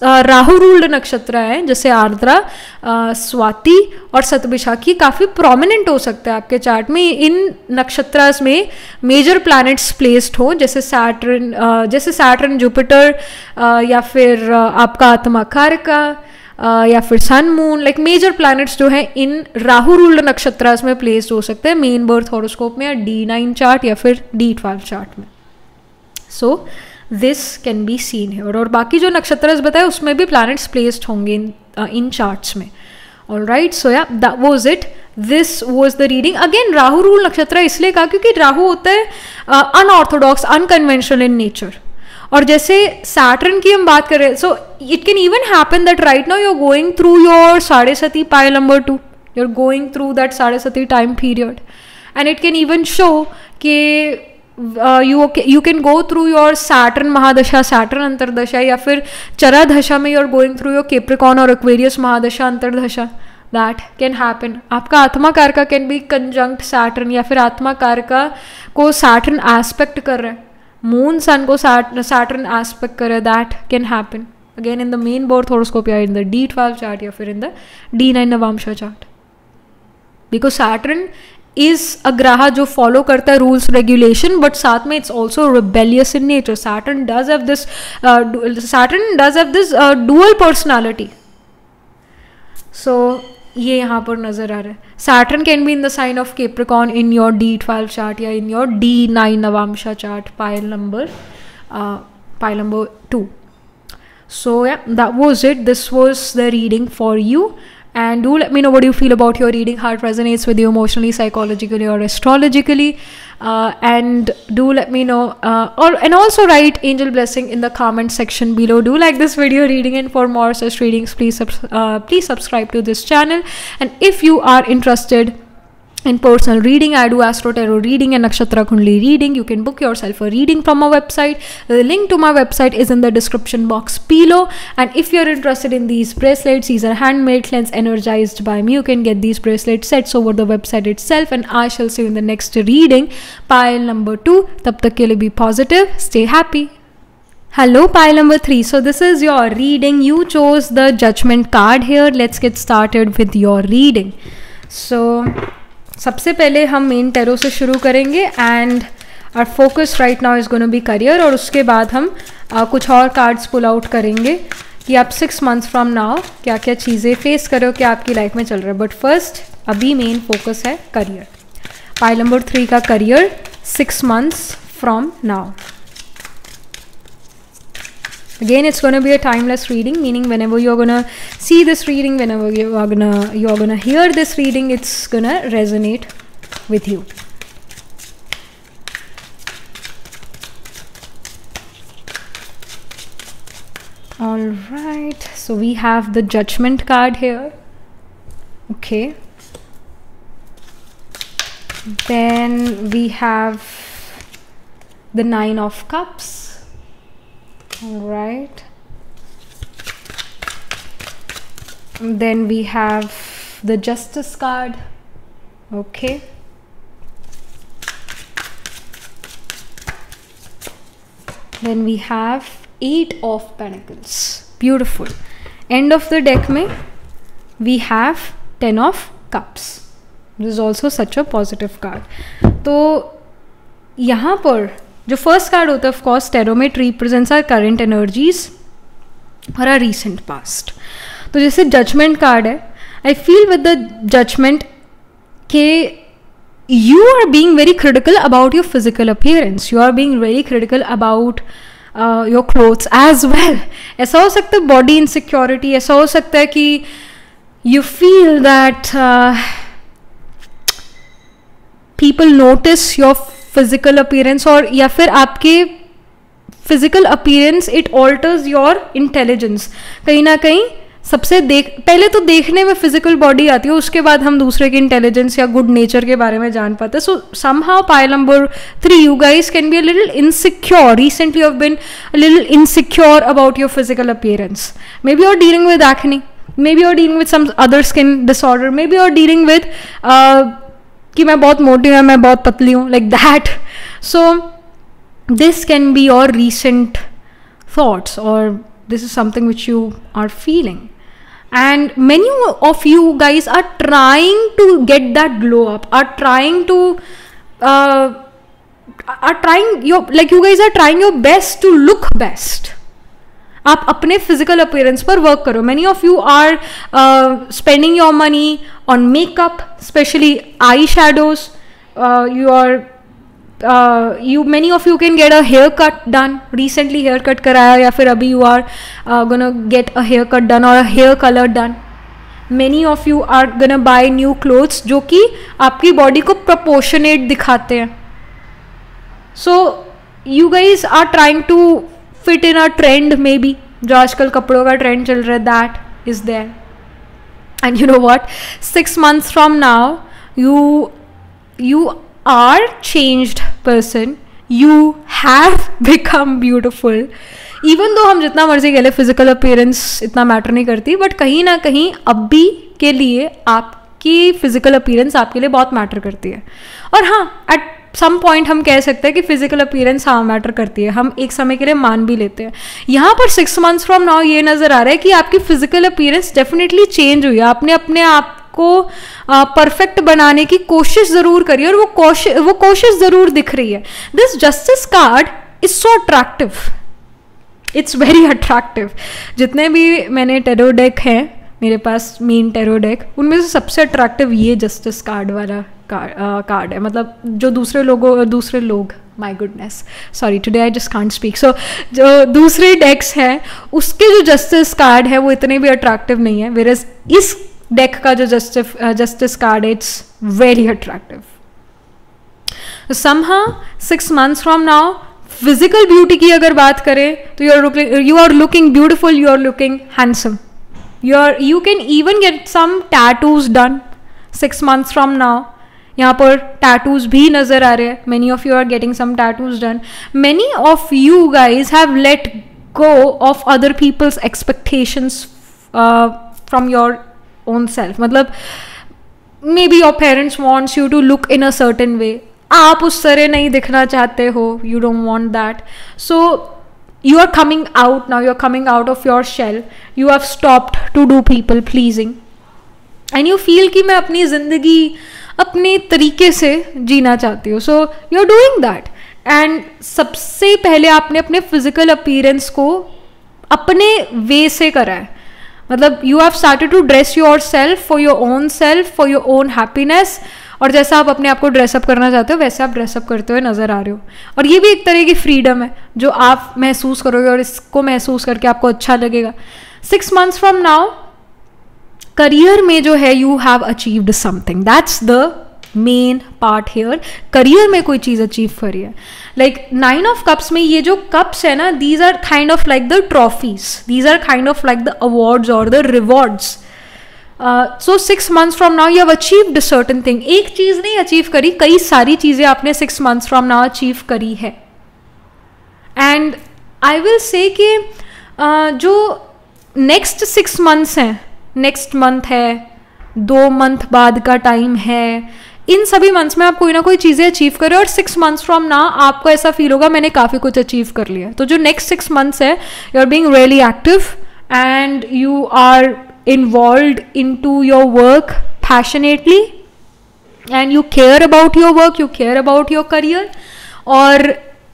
राहु रूल्ड नक्षत्र है, जैसे आर्द्रा, स्वाति और शतभिषाखी, काफ़ी प्रोमिनेंट हो सकता है आपके चार्ट में। इन नक्षत्रास में मेजर प्लैनेट्स प्लेस्ड हो, जैसे सैटर्न, जुपिटर, या फिर आपका आत्मा कारका, या फिर सन, मून, लाइक मेजर प्लैनेट्स जो है इन राहु रूल्ड नक्षत्रास में प्लेस्ड हो सकते हैं मेन बर्थ हॉरोस्कोप में, या D9 चार्ट या फिर D12 चार्ट में। सो दिस कैन बी सीन है। और बाकी जो नक्षत्र बताए उसमें भी प्लैनेट्स प्लेस्ड होंगे इन चार्ट्स में। ऑल राइट, सो या that was it, this was the reading. Again Rahu rule नक्षत्र इसलिए कहा क्योंकि राहु होता है अनऑर्थोडॉक्स, अनकन्वेंशनल इन नेचर। और जैसे सैटर्न की हम बात कर रहे हैं, so it can even happen that right now you are going through your Sadhe Sati pile number 2, you are going through that Sadhe Sati time period, and it can even show कि you can go through your Saturn mahadasha, Saturn antardasha, या फिर चरा दशा में you are going through your Capricorn और Aquarius महादशा अंतरदशा, that can happen। आपका आत्मा कारका can be conjunct Saturn, या फिर आत्मा कारका को Saturn aspect कर रहा है, मून सन को Saturn aspect कर रहा है, that can happen again in the main birth horoscope, या in the D12 chart, या फिर in the D9 नवांशा chart, because Saturn is a ग्रह जो फॉलो करता है रूल्स रेगुलेशन, बट साथ में it's also rebellious in nature. Saturn does have this dual personality. So ये यहाँ पर नजर आ रहा है। Saturn can be in the sign of Capricorn in your D12 chart या in your D9 navamsha chart, pile number 2. So yeah, that was it. This was the reading for you. And do let me know what you feel about your reading, how it resonates with you emotionally, psychologically, or astrologically. And do let me know, and also write angel blessing in the comment section below. Do like this video reading, and for more such readings, please subscribe to this channel. And if you are interested in personal reading, I do astro tarot reading and nakshatra kundli reading. You can book yourself a reading from our website. The link to my website is in the description box below. And if you're interested in these bracelets, these are handmade, cleansed, energized by me. You can get these bracelet sets over the website itself. And I shall see you in the next reading, pile number 2. Tab tak ke liye be positive, stay happy. Hello, pile number 3. So this is your reading. You chose the judgment card here. Let's get started with your reading. So सबसे पहले हम main tarot से शुरू करेंगे, and our focus right now is gonna be career. और उसके बाद हम कुछ और कार्ड्स पुल आउट करेंगे कि आप 6 months फ्रॉम नाउ क्या क्या चीज़ें फेस करो, क्या आपकी लाइफ में चल रहा है। बट फर्स्ट अभी मेन फोकस है करियर। पाइल नंबर 3 का career 6 months from now. Again, it's going to be a timeless reading, meaning whenever you're going to see this reading, whenever you're going to hear this reading, it's going to resonate with you. All right, so we have the Judgment card here. Okay. Then we have the 9 of Cups. All right. Then we have the Justice card. Okay. Then we have 8 of Pentacles. Beautiful. End of the deck में we have 10 of Cups. This is also such a positive card. तो यहाँ पर जो first card होता है, of course tarot में, it represents our current energies और our recent past. तो जैसे जजमेंट कार्ड है, I feel with the judgment के you are being very critical about your physical appearance, you are being very critical about your clothes as well. ऐसा हो सकता है body insecurity, ऐसा हो सकता है कि you feel that people notice your physical appearance, और या फिर आपके physical appearance it alters your intelligence. कहीं ना कहीं सबसे पहले तो देखने में फिजिकल बॉडी आती है, उसके बाद हम दूसरे के इंटेलिजेंस या गुड नेचर के बारे में जान पाते हैं। So somehow pile number 3, you guys can be a little insecure, recently you have been a little insecure about your physical appearance. Maybe you are dealing with acne, maybe you are dealing with some other skin disorder, maybe you are dealing with कि मैं बहुत मोटी हूँ, मैं बहुत पतली हूँ, like that. So this can be your recent thoughts, और this is something which you are feeling. And many of you guys are trying to get that glow up, are trying to you guys are trying your best to look best. आप अपने physical appearance पर work करो. Many of you are spending your money on makeup, specially eye shadows. Many of you can get a haircut done. Recently haircut कराया, या फिर अभी you are gonna get a haircut done or a hair color done. Many of you are gonna buy new clothes जो कि आपकी body को proportionate दिखाते हैं. So you guys are trying to fit in a trend, maybe जो आजकल कपड़ों का ट्रेंड चल रहा है, that is there. And you know what, 6 months from now you are changed person. You have become beautiful. Even though हम जितना मर्जी कह ले फिजिकल अपीयरेंस इतना मैटर नहीं करती, बट कहीं ना कहीं अभी के लिए आपकी फिजिकल अपीयरेंस आपके लिए बहुत मैटर करती है. और हाँ, एट सम पॉइंट हम कह सकते हैं कि फिजिकल अपीयरेंस हाँ मैटर करती है, हम एक समय के लिए मान भी लेते हैं. यहाँ पर 6 months फ्रॉम नाउ ये नज़र आ रहा है कि आपकी फिजिकल अपीयरेंस डेफिनेटली चेंज हुई है. आपने अपने आप को परफेक्ट बनाने की कोशिश ज़रूर करी और वो कोशिश ज़रूर दिख रही है. This justice card is so attractive, it's very attractive. जितने भी मैंने टेरो डेक हैं मेरे पास, मेन टेरो डेक, उनमें से सबसे अट्रैक्टिव ये जस्टिस कार्ड वाला कार्ड है. मतलब जो दूसरे लोग my goodness, sorry today I just can't speak. So जो दूसरे डेक्स हैं उसके जो जस्टिस कार्ड है वो इतने भी अट्रैक्टिव नहीं है, वेरएज इस डेक का जो जस्टिस कार्ड है it's very attractive. Somehow 6 months from now physical beauty की अगर बात करें तो you are looking beautiful, you are looking handsome. You can even get some tattoos done 6 months from now. यहाँ पर tattoos भी नज़र आ रहे हैं. Many of you are getting some tattoos done. Many of you guys have let go of other people's expectations from your own self. मतलब maybe your parents wants you to look in a certain way. आप उस तरह नहीं दिखना चाहते हो. You don't want that. So you are coming out now, you're coming out of your shell. You have stopped to do people pleasing and you feel कि मैं अपनी ज़िंदगी अपने तरीके से जीना चाहती हूँ. So you are doing that. And सबसे पहले आपने अपने फिजिकल अपीयरेंस को अपने वे से करा है. मतलब you have started to dress yourself for your own self, for your own happiness. और जैसा आप अपने आप को ड्रेसअप करना चाहते हो वैसे आप ड्रेसअप करते हुए नज़र आ रहे हो. और ये भी एक तरह की फ्रीडम है जो आप महसूस करोगे और इसको महसूस करके आपको अच्छा लगेगा. 6 months फ्रॉम नाउ करियर में जो है you have achieved something. That's the main part here. Career में कोई चीज़ अचीव करी है. लाइक 9 of Cups में ये जो कप्स है ना, these are kind of like the trophies, these are kind of like the awards और the rewards. So 6 months from now you have achieved certain thing. एक चीज़ नहीं अचीव करी, कई सारी चीज़ें आपने 6 months फ्रॉम नाउ अचीव करी है. एंड आई विल से कि जो नेक्स्ट 6 months हैं, नेक्स्ट मंथ है, 2 month बाद का टाइम है, इन सभी मंथ्स में आप कोई ना कोई चीज़ें अचीव करें. और 6 months फ्रॉम नाउ आपको ऐसा फील होगा मैंने काफ़ी कुछ अचीव कर लिया. तो जो नेक्स्ट 6 months है you are being really active and you are involved into your work passionately and you care about your work, you care about your career. और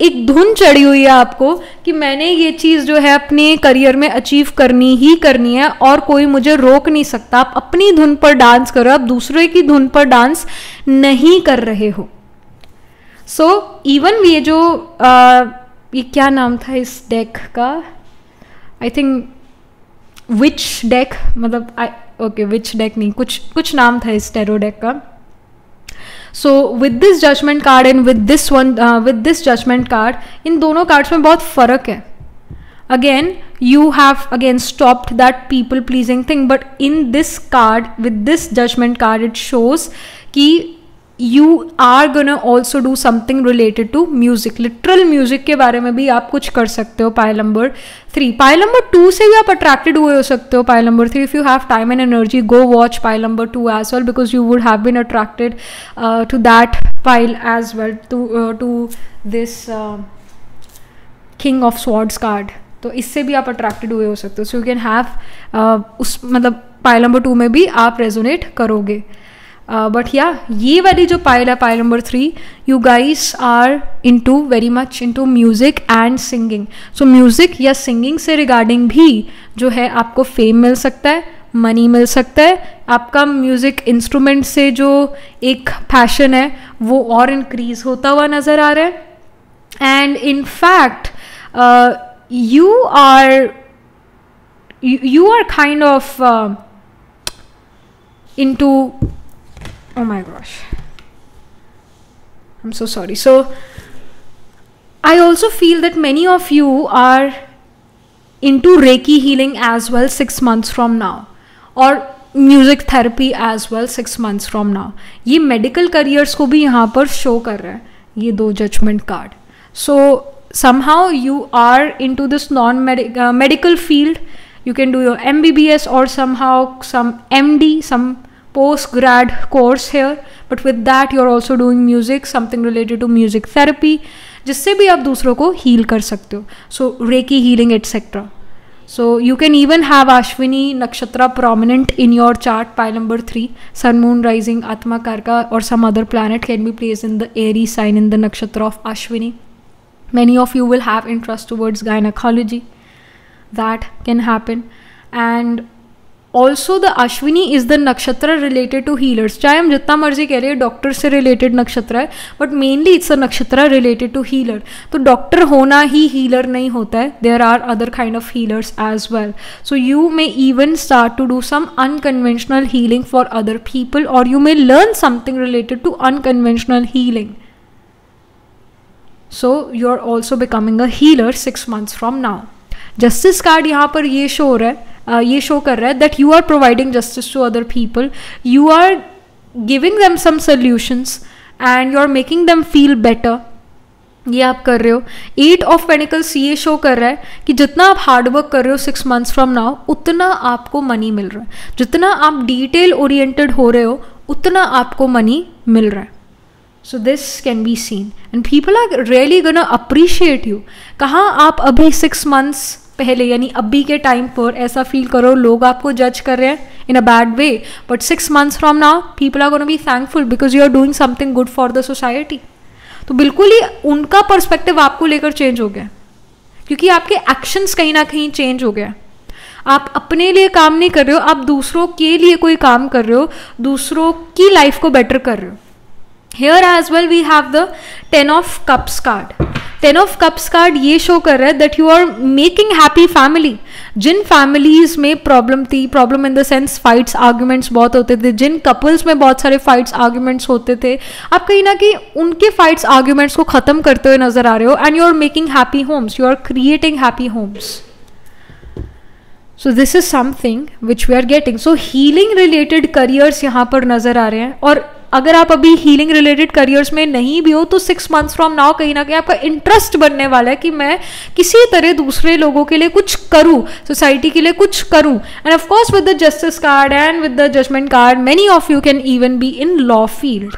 एक धुन चढ़ी हुई है आपको कि मैंने ये चीज़ जो है अपने करियर में अचीव करनी ही करनी है और कोई मुझे रोक नहीं सकता. आप अपनी धुन पर डांस करो, आप दूसरे की धुन पर डांस नहीं कर रहे हो. सो इवन ये जो ये क्या नाम था इस डेक का, आई थिंक विच डेक, मतलब ओके विच डेक नहीं, कुछ नाम था इस टेरो डेक का. So with this judgment card and with this judgment card, इन दोनों कार्ड्स में बहुत फ़र्क है. Again you have again stopped that people pleasing thing, but in this card, with this judgment card, it shows कि you are gonna also do something related to music. Literal music के बारे में भी आप कुछ कर सकते हो. पाइल नंबर 3, पाइल नंबर 2 से भी आप अट्रैक्टेड हुए हो सकते हो. Pile number 3, if you have time and energy, go watch pile number 2 as well, because you would have been attracted to that pile as well, to this King of Swords card. तो इससे भी आप attracted हुए हो सकते हो. So you can have उस मतलब पाइल नंबर 2 में भी आप रेजोनेट करोगे. बट या ये वाली जो पाइल है, pile number 3, you guys are into very much into music and singing. So music या सिंगिंग से रिगार्डिंग भी जो है आपको फेम मिल सकता है, मनी मिल सकता है. आपका म्यूजिक इंस्ट्रूमेंट से जो एक पैशन है वो और इंक्रीज होता हुआ नजर आ रहा है. And in fact you are kind of into, oh my gosh, I'm so sorry. So I also feel that many of you are into Reiki healing as well 6 months from now, or music therapy as well 6 months from now. ये medical careers को भी यहाँ पर show कर रहा है ये 2 judgment card. So somehow you are into this medical field. You can do your MBBS or somehow some MD, some post-grad course here, but with that you're also doing music, something related to music therapy, जिससे भी आप दूसरों को heal कर सकते हो. So Reiki healing etc. So you can even have Ashwini Nakshatra prominent in your chart, pile number 3, Sun, Moon, Rising, Atma, Karka or some other planet can be placed in the Aries sign in the Nakshatra of Ashwini. Many of you will have interest towards gynecology. That can happen. And also the Ashwini is the nakshatra related to healers. चाहे हम जितना मर्जी कह रहे हैं doctor से related नक्षत्र है, but mainly it's a nakshatra related to healer. तो डॉक्टर होना ही हीलर नहीं होता है. There are other kind of healers as well. So you may even start to do some unconventional healing for other people, और you may learn something related to unconventional healing. So you are also becoming a healer 6 months from now. Justice card यहाँ पर ये show हो रहा है, ये show कर रहा है that you are providing justice to other people. You are giving them some solutions and you are making them feel better. ये आप कर रहे हो. 8 of Pentacles ये शो कर रहा है कि जितना आप हार्डवर्क कर रहे हो 6 months from now, उतना आपको मनी मिल रहा है. जितना आप डिटेल ओरिएंटेड हो रहे हो उतना आपको मनी मिल रहा है. So this can be seen and people are really gonna appreciate you. कहाँ आप अभी 6 months पहले यानी अभी के टाइम पर ऐसा फील करो लोग आपको जज कर रहे हैं in a bad way, but 6 months from now people are gonna be thankful because you are doing something good for the society. तो बिल्कुल ही उनका पर्सपेक्टिव आपको लेकर चेंज हो गया क्योंकि आपके एक्शंस कहीं ना कहीं चेंज हो गया. आप अपने लिए काम नहीं कर रहे हो, आप दूसरों के लिए कोई काम कर रहे हो, दूसरों की लाइफ को बेटर कर रहे हो. Here as well we have the 10 of Cups card. 10 of Cups card ये शो कर रहा है that you are making happy family. जिन families में प्रॉब्लम थी, problem in the sense fights arguments बहुत होते थे, जिन कपल्स में बहुत सारे फाइट्स आर्ग्यूमेंट्स होते थे, आप कहीं ना कहीं उनके फाइट्स आर्ग्यूमेंट्स को ख़त्म करते हुए नजर आ रहे हो. And you are making happy homes, you are creating happy homes. So this is something which we are getting. So healing related careers यहाँ पर नजर आ रहे हैं. और अगर आप अभी हीलिंग रिलेटेड करियर्स में नहीं भी हो तो 6 months फ्रॉम नाउ कहीं ना कहीं आपका इंटरेस्ट बनने वाला है कि मैं किसी तरह दूसरे लोगों के लिए कुछ करूं, सोसाइटी के लिए कुछ करूं. And of course with the justice card and with the judgment card many of you can even be in law field.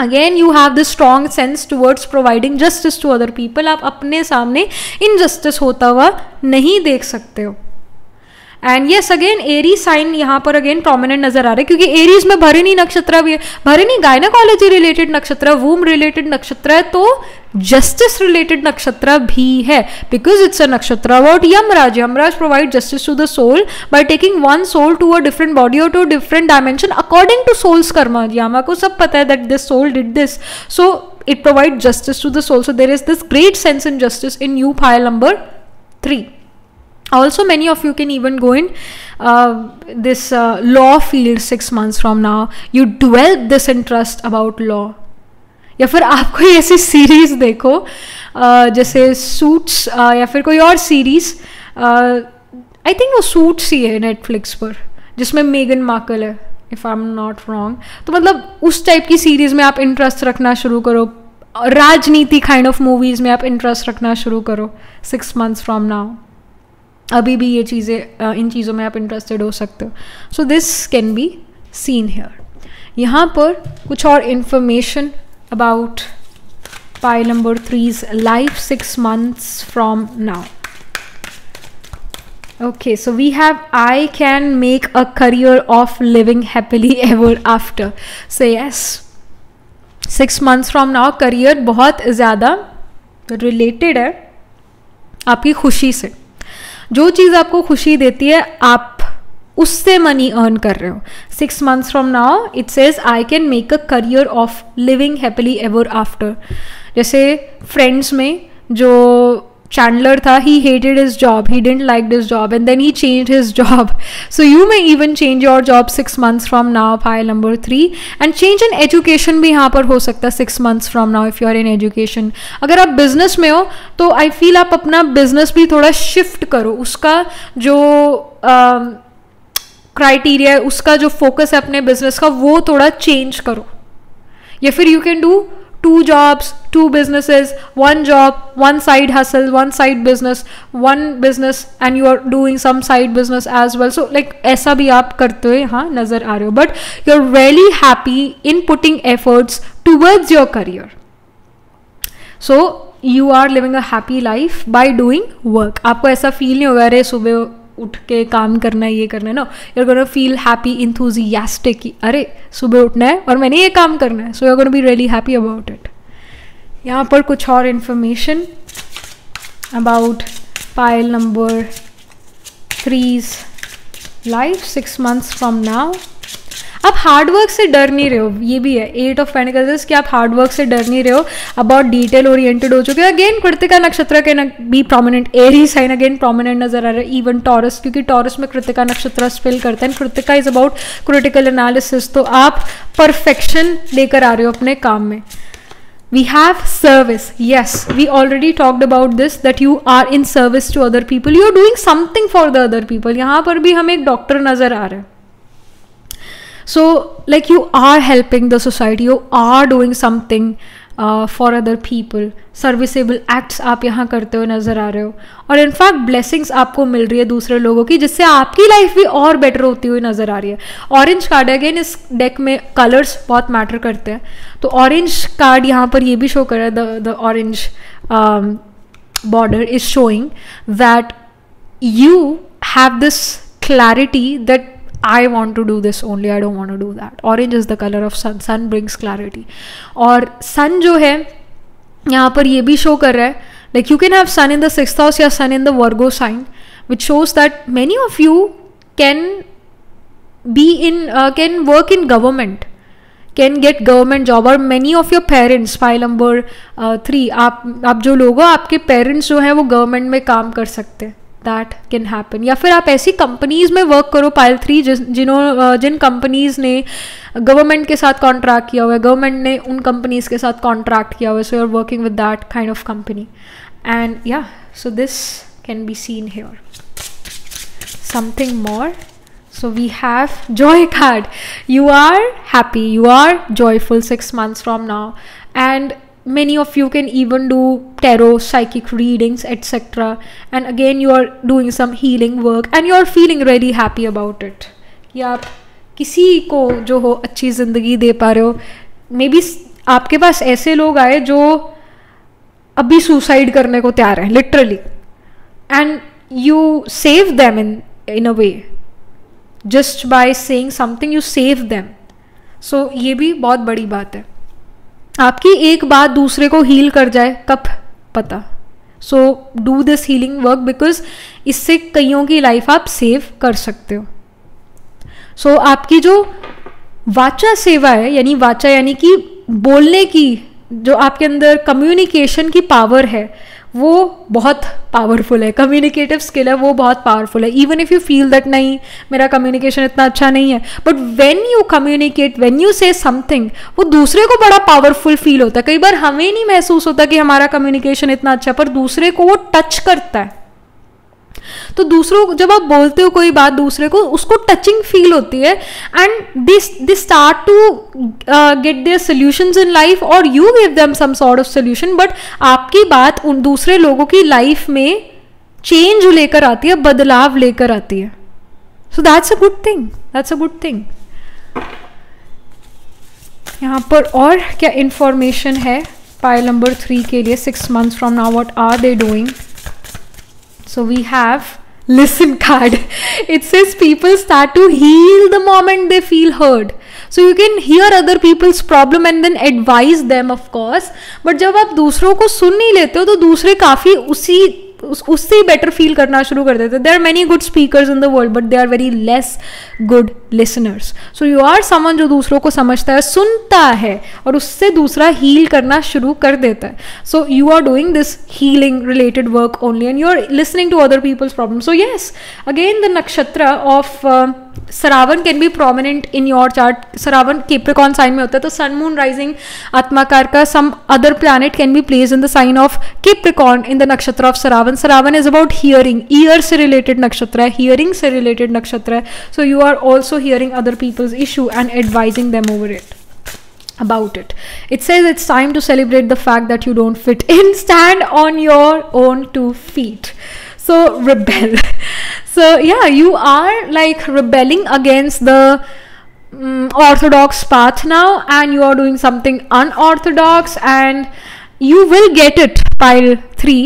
Again you have this strong sense towards providing justice to other people. आप अपने सामने injustice होता हुआ नहीं देख सकते हो. And yes again Aries sign यहाँ पर अगेन प्रोमिनेंट नजर आ रहा है क्योंकि एरीज में भरणी नक्षत्र भी है. भरणी गायनाकोलॉजी रिलेटेड नक्षत्र, वूम रिलेटेड नक्षत्र है, तो जस्टिस रिलेटेड नक्षत्र भी है because it's a nakshatra about Yamraj. Yamraj provide justice to the soul by taking one soul to a different body और to different dimension according to souls karma. Yama को सब पता है that this soul did this, so it provide justice to the soul. So there is this great sense in justice in you pile number 3. Also many of you can even go in this law field 6 months from now. You develop this interest about law. या फिर आप कोई ऐसी series देखो जैसे suits या फिर कोई और सीरीज, आई थिंक वो सूट्स ही है नेटफ्लिक्स पर जिसमें मेगन मार्कल है if I am not wrong. तो मतलब उस टाइप की सीरीज में आप इंटरेस्ट रखना शुरू करो. राजनीति काइंड ऑफ मूवीज में आप इंटरेस्ट रखना शुरू करो 6 months फ्रॉम नाउ. अभी भी ये चीज़ें इन चीज़ों में आप इंटरेस्टेड हो सकते हो. सो this can be seen here. यहाँ पर कुछ और information about pile number 3's life 6 months from now. Okay, so we have I can make a career of living happily ever after. So yes, 6 months from now career बहुत ज़्यादा related है आपकी खुशी से. जो चीज़ आपको खुशी देती है आप उससे मनी अर्न कर रहे हो. 6 months from now it says I can make a career of living happily ever after. जैसे फ्रेंड्स में जो Chandler था, he hated his job, he didn't like this job and then he changed his job. So you may even change your job 6 months from now, pile number 3. And change in education भी यहाँ पर हो सकता है 6 months from now if you are in education. अगर आप business में हो तो I feel आप अपना business भी थोड़ा shift करो. उसका जो criteria है, उसका जो focus है अपने business का वो थोड़ा change करो. या फिर you can do 2 jobs, 2 businesses, 1 job, 1 side hustle, 1 side business, 1 business and you are doing some side business as well. So like ऐसा भी आप करते हुए हाँ नज़र आ रहे हो. But you're really happy in putting efforts towards your career. So you are living a happy life by doing work. आपको ऐसा feel नहीं होगा अरे सुबह उठ के काम करना है ये करना है. No, you are gonna feel happy enthusiastic कि अरे सुबह उठना है और मैंने ये काम करना है. So you are gonna be really happy about it. यहाँ पर कुछ और information about pile number 3's life 6 months from now. आप हार्डवर्क से डर नहीं रहे हो, ये भी है 8 of Pentacles कि आप हार्डवर्क से डर नहीं रहे हो. अबाउट डिटेल ओरिएंटेड हो चुके हो. अगेन कृतिका नक्षत्र के भी prominent. Aries sign again prominent नजर आ रहा है. इवन टॉरस, क्योंकि टॉरस में कृतिका नक्षत्र स्पिल करते हैं. Kritika is about critical analysis. तो आप परफेक्शन लेकर आ रहे हो अपने काम में. We have service. Yes, we already talked about this that you are in service to other people. You are doing something for the other people. यहाँ पर भी हमें एक डॉक्टर नजर आ रहा है. So like you are helping the society, you are doing something for other people. Serviceable acts आप यहाँ करते हुए नज़र आ रहे हो. और इनफैक्ट ब्लेसिंग्स आपको मिल रही है दूसरे लोगों की, जिससे आपकी लाइफ भी और बेटर होती हुई नज़र आ रही है. ऑरेंज कार्ड है. अगेन इस डेक में कलर्स बहुत मैटर करते हैं. तो ऑरेंज कार्ड यहाँ पर ये भी शो कर रहा है. The orange border is showing that you have this clarity that I want to do this only, I don't want to do that. Orange is the color of sun. Sun brings clarity. और sun जो है यहाँ पर ये भी show कर रहा है like you can have sun in the 6th house या sun in the Virgo sign, which shows that many of you can be in can work in government, can get government job. और many of your parents, pile number 3, आप जो लोग हो आपके parents जो हैं वो government में काम कर सकते हैं. That can happen. या फिर आप ऐसी कंपनीज में वर्क करो पाइल 3 जिन कंपनीज ने गवर्नमेंट के साथ कॉन्ट्रैक्ट किया हुआ है, गवर्नमेंट ने उन कंपनीज के साथ कॉन्ट्रैक्ट किया हुआ है. So you are working with that kind of company. And yeah so this can be seen here. Something more. So we have joy card. You are happy, you are joyful 6 months from now, and many of you can even do tarot, psychic readings, etc. And again you are doing some healing work and you are feeling really happy about it. कि आप किसी को जो हो अच्छी ज़िंदगी दे पा रहे हो. मे बी आपके पास ऐसे लोग आए जो अभी सुसाइड करने को तैयार हैं literally, and you save them in a way. Just by saying something you save them. So ये भी बहुत बड़ी बात है. आपकी एक बात दूसरे को हील कर जाए कब पता. So do this healing work because इससे कईयों की लाइफ आप सेव कर सकते हो. सो आपकी जो वाचा सेवा है, यानी वाचा यानी कि बोलने की जो आपके अंदर कम्युनिकेशन की पावर है वो बहुत पावरफुल है. कम्युनिकेटिव स्किल है वो बहुत पावरफुल है. Even if you feel that नहीं मेरा कम्युनिकेशन इतना अच्छा नहीं है, but when you communicate, when you से समथिंग, वो दूसरे को बड़ा पावरफुल फील होता है. कई बार हमें नहीं महसूस होता कि हमारा कम्युनिकेशन इतना अच्छा, पर दूसरे को वो टच करता है. तो दूसरों जब आप बोलते हो कोई बात दूसरे को, उसको टचिंग फील होती है and they start to get their solutions in life और you give them some sort of solution. But आपकी बात उन दूसरे लोगों की लाइफ में चेंज लेकर आती है, बदलाव लेकर आती है. So that's a good thing, that's a good thing. यहाँ पर और क्या इंफॉर्मेशन है पाइल नंबर 3 के लिए 6 months from now. What are they doing? So we have listen card. It says people start to heal the moment they feel heard. So you can hear other people's problem and then advise them, of course. But जब आप दूसरों को सुन नहीं लेते हो तो दूसरे काफ़ी उससे ही बेटर फील करना शुरू कर देते हैं. There are many good speakers in the world but they are very less good listeners. So you are someone जो दूसरों को समझता है, सुनता है और उससे दूसरा हील करना शुरू कर देता है. So you are doing this healing related work only and you are listening to other people's problem. So yes, again the nakshatra of Saravan can be prominent in your chart. Saravan Capricorn sign में होता है, तो sun moon rising आत्माकार का some other planet can be placed in the sign of Capricorn in the nakshatra of Saravan. Saravan is about hearing, ear से related nakshatra है, hearing से related nakshatra है. So you are also hearing other people's issue and advising them over it, about it. It says it's time to celebrate the fact that you don't fit in. Stand on your own 2 feet. So rebel. So yeah, you are like rebelling against the orthodox path now, and you are doing something unorthodox and you will get it. Pile 3.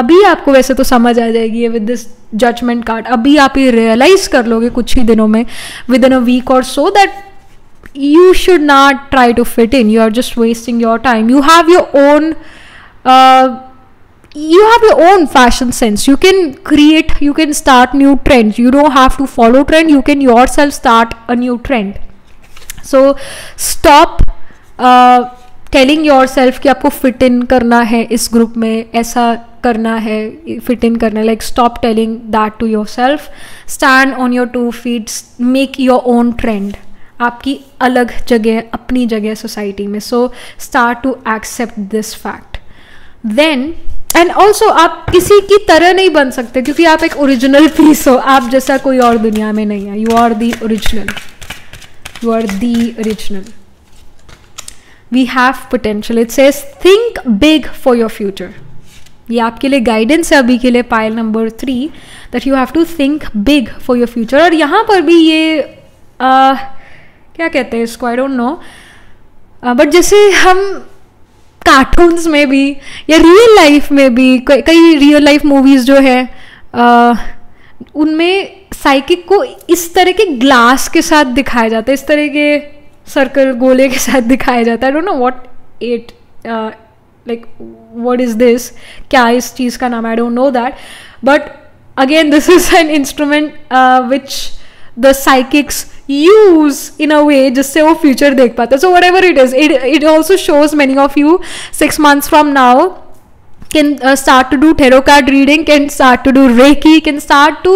अभी आपको वैसे तो समझ आ जाएगी with this judgment card. अभी आप ये realise कर लोगे कुछ ही दिनों में, विद इन अ वीक और सो, that you should not try to fit in. You are just wasting your time. You have your own fashion sense. You can create, you can start new trends. You don't have to follow trend. You can yourself start a new trend. So stop telling yourself कि आपको fit in करना है इस group में, ऐसा करना है, fit in करना है. Like stop telling that to yourself. Stand on your 2 feet. Make your own trend. आपकी अलग जगह, अपनी जगह सोसाइटी में. So start to accept this fact. Then and also आप किसी की तरह नहीं बन सकते क्योंकि आप एक ओरिजिनल पीस हो. आप जैसा कोई और दुनिया में नहीं है. You are the original. You are the original. We have potential. It says think big for your future. ये आपके लिए गाइडेंस है अभी के लिए, pile number 3, that you have to think big for your future. और यहाँ पर भी ये क्या कहते हैं इसको, आई डोंट नो, बट जैसे हम कार्टून्स में भी या रियल लाइफ में भी, कई रियल लाइफ मूवीज़ जो है उनमें साइकिक को इस तरह के ग्लास के साथ दिखाया जाता है, इस तरह के सर्कल गोले के साथ दिखाया जाता है. I don't know what it like what is this, क्या इस चीज़ का नाम है, I don't know that. But again this is an instrument which the psychics use in a way जिससे वो future देख पाते. So whatever it is, it also shows many of you 6 months from now can start to do tarot card reading, can start to do Reiki, can start to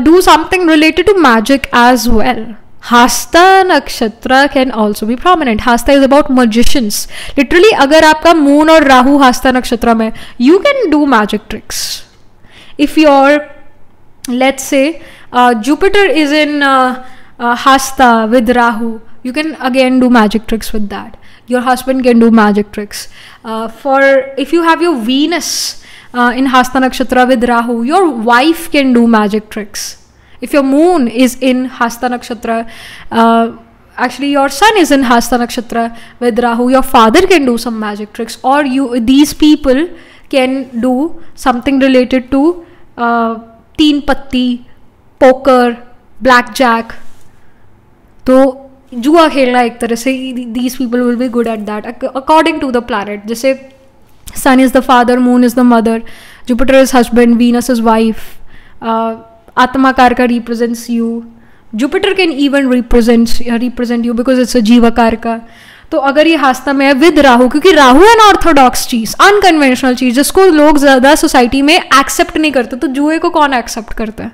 do something related to magic as well. Hasta nakshatra can also be prominent. Hasta is about magicians. Literally अगर आपका moon और Rahu hasta nakshatra में, you can do magic tricks. If your, let's say Jupiter is in Hasta with Rahu, you can again do magic tricks with that. Your husband can do magic tricks. For if you have your Venus in Hasta Nakshatra with Rahu, your wife can do magic tricks. If your moon is in Hasta Nakshatra, actually your sun is in Hasta Nakshatra with Rahu, your father can do some magic tricks, or these people can do something related to teen patti, poker, blackjack. तो जुआ खेलना एक तरह से, these people will be good at that according to the planet. जैसे sun is the father, moon is the mother, Jupiter is husband, Venus is wife, आत्माकार का represents you. Jupiter can even represent you because it's a जीवाकार का. तो अगर ये हास्ता में है with Rahu, क्योंकि राहु है अनऑर्थोडॉक्स चीज़, अनकन्वेंशनल चीज़ जिसको लोग ज़्यादा सोसाइटी में एक्सेप्ट नहीं करते, तो जुए को कौन एक्सेप्ट करता है?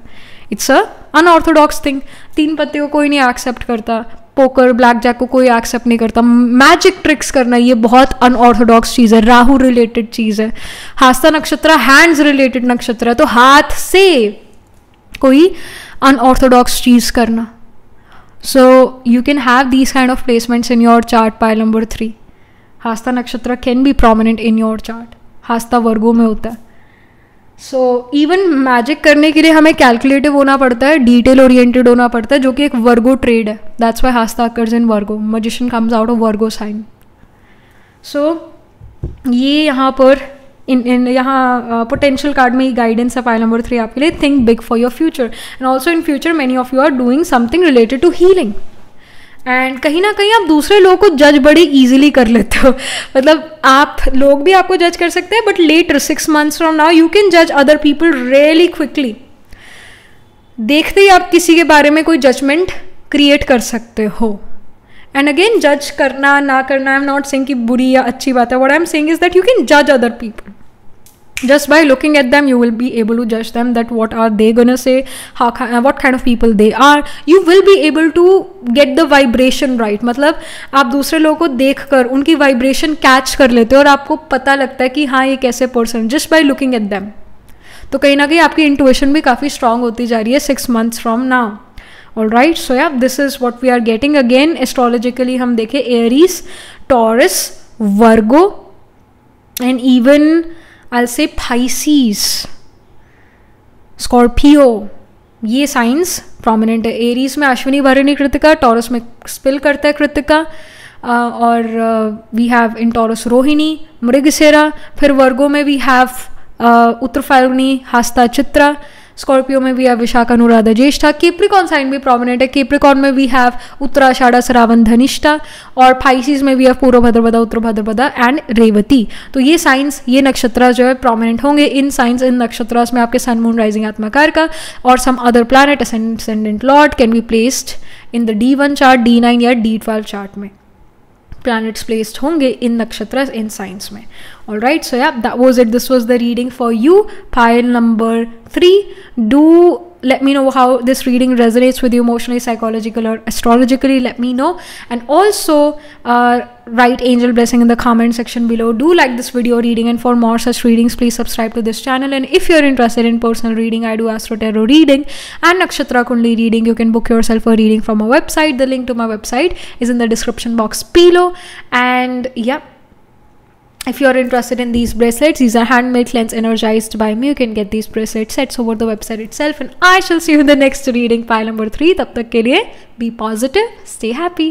It's a unorthodox thing. 3 पत्ते को कोई नहीं एक्सेप्ट करता, पोकर ब्लैक जैक को कोई एक्सेप्ट नहीं करता. मैजिक ट्रिक्स करना ये बहुत अनऑर्थोडॉक्स चीज़ है, राहु रिलेटेड चीज़ है. हास्ता नक्षत्र हैंड्स रिलेटेड नक्षत्र है, तो हाथ से कोई अनऑर्थोडॉक्स चीज़ करना. So you can have these kind of placements in your chart. Pile number 3, Hasta nakshatra can be prominent in your chart. Hasta वर्गों में होता है. So even magic करने के लिए हमें calculative होना पड़ता है, detail oriented होना पड़ता है, जो कि एक वर्गो ट्रेड है. That's why Hasta occurs in Virgo. Magician comes out of Virgo sign. So ये यहाँ पर इन यहाँ पोटेंशियल कार्ड में गाइडेंस है पाइल नंबर 3 आपके लिए, think big for your future and also in future many of you are doing something related to healing. And कहीं ना कहीं आप दूसरे लोगों को जज बड़ी ईजिली कर लेते हो, मतलब आप लोग भी आपको जज कर सकते हैं, but later 6 months from now you can जज अदर पीपल रियली क्विकली। देखते ही आप किसी के बारे में कोई जजमेंट क्रिएट कर सकते हो। एंड अगेन जज करना ना करना, आई एम नॉट सेइंग कि बुरी या अच्छी बात है, what I am saying is that you can जज other people just by looking at them. You will be able to judge them that what are they gonna say, what kind of people they are. You will be able to get the vibration right. मतलब आप दूसरे लोगों को देख कर उनकी vibration catch कर लेते हो और आपको पता लगता है कि हाँ ये कैसे person, just by looking at them. तो कहीं ना कहीं आपकी इंट्यूशन भी काफ़ी स्ट्रांग होती जा रही है 6 months from now. Alright, so yeah this is what we are getting. Again astrologically हम देखें Aries, Taurus, Virgo and even I'll say Pisces, Scorpio, ये साइंस प्रोमिनेंट है। एरीज में अश्विनी भरणी कृतिका, टॉरस में स्पिल करता है कृतिका, और we have in Taurus Rohini, Mrigashira. फिर वर्गो में we have Uttara Phalguni, Hasta, Chitra. Scorpio में we have Vishakha, Anuradha, Jyeshtha. Capricorn sign भी प्रोमिनेंट है। केप्रिकॉन में वी हैव उत्तराषाढ़ा, श्रावण, धनिष्ठा। और पाइसिस में we have Purva Bhadrapada, Uttara Bhadrapada and Revati. तो ये साइंस, ये नक्षत्र जो है प्रोमिनेंट होंगे। इन साइंस, इन नक्षत्रास में आपके सन, मून, राइजिंग, आत्माकार का और some other planet ascendant lord can be placed in the D1 chart, D9 या D12 चार्ट में planets placed होंगे इन नक्षत्र इन साइंस में। All right, so yeah, that was it. This was the reading for you, pile number 3. Do let me know how this reading resonates with you emotionally, psychologically, or astrologically. Let me know, and also write angel blessing in the comment section below. Do like this video reading, and for more such readings, please subscribe to this channel. And if you're interested in personal reading, I do Astro Tarot reading and Nakshatra Kundli reading. You can book yourself a reading from my website. The link to my website is in the description box below. And yeah, if you're interested in these bracelets, these are handmade, cleansed, energized by me. You can get these bracelet sets over the website itself. And I shall see you in the next reading, pile number 3. Tab tak ke liye, be positive, stay happy.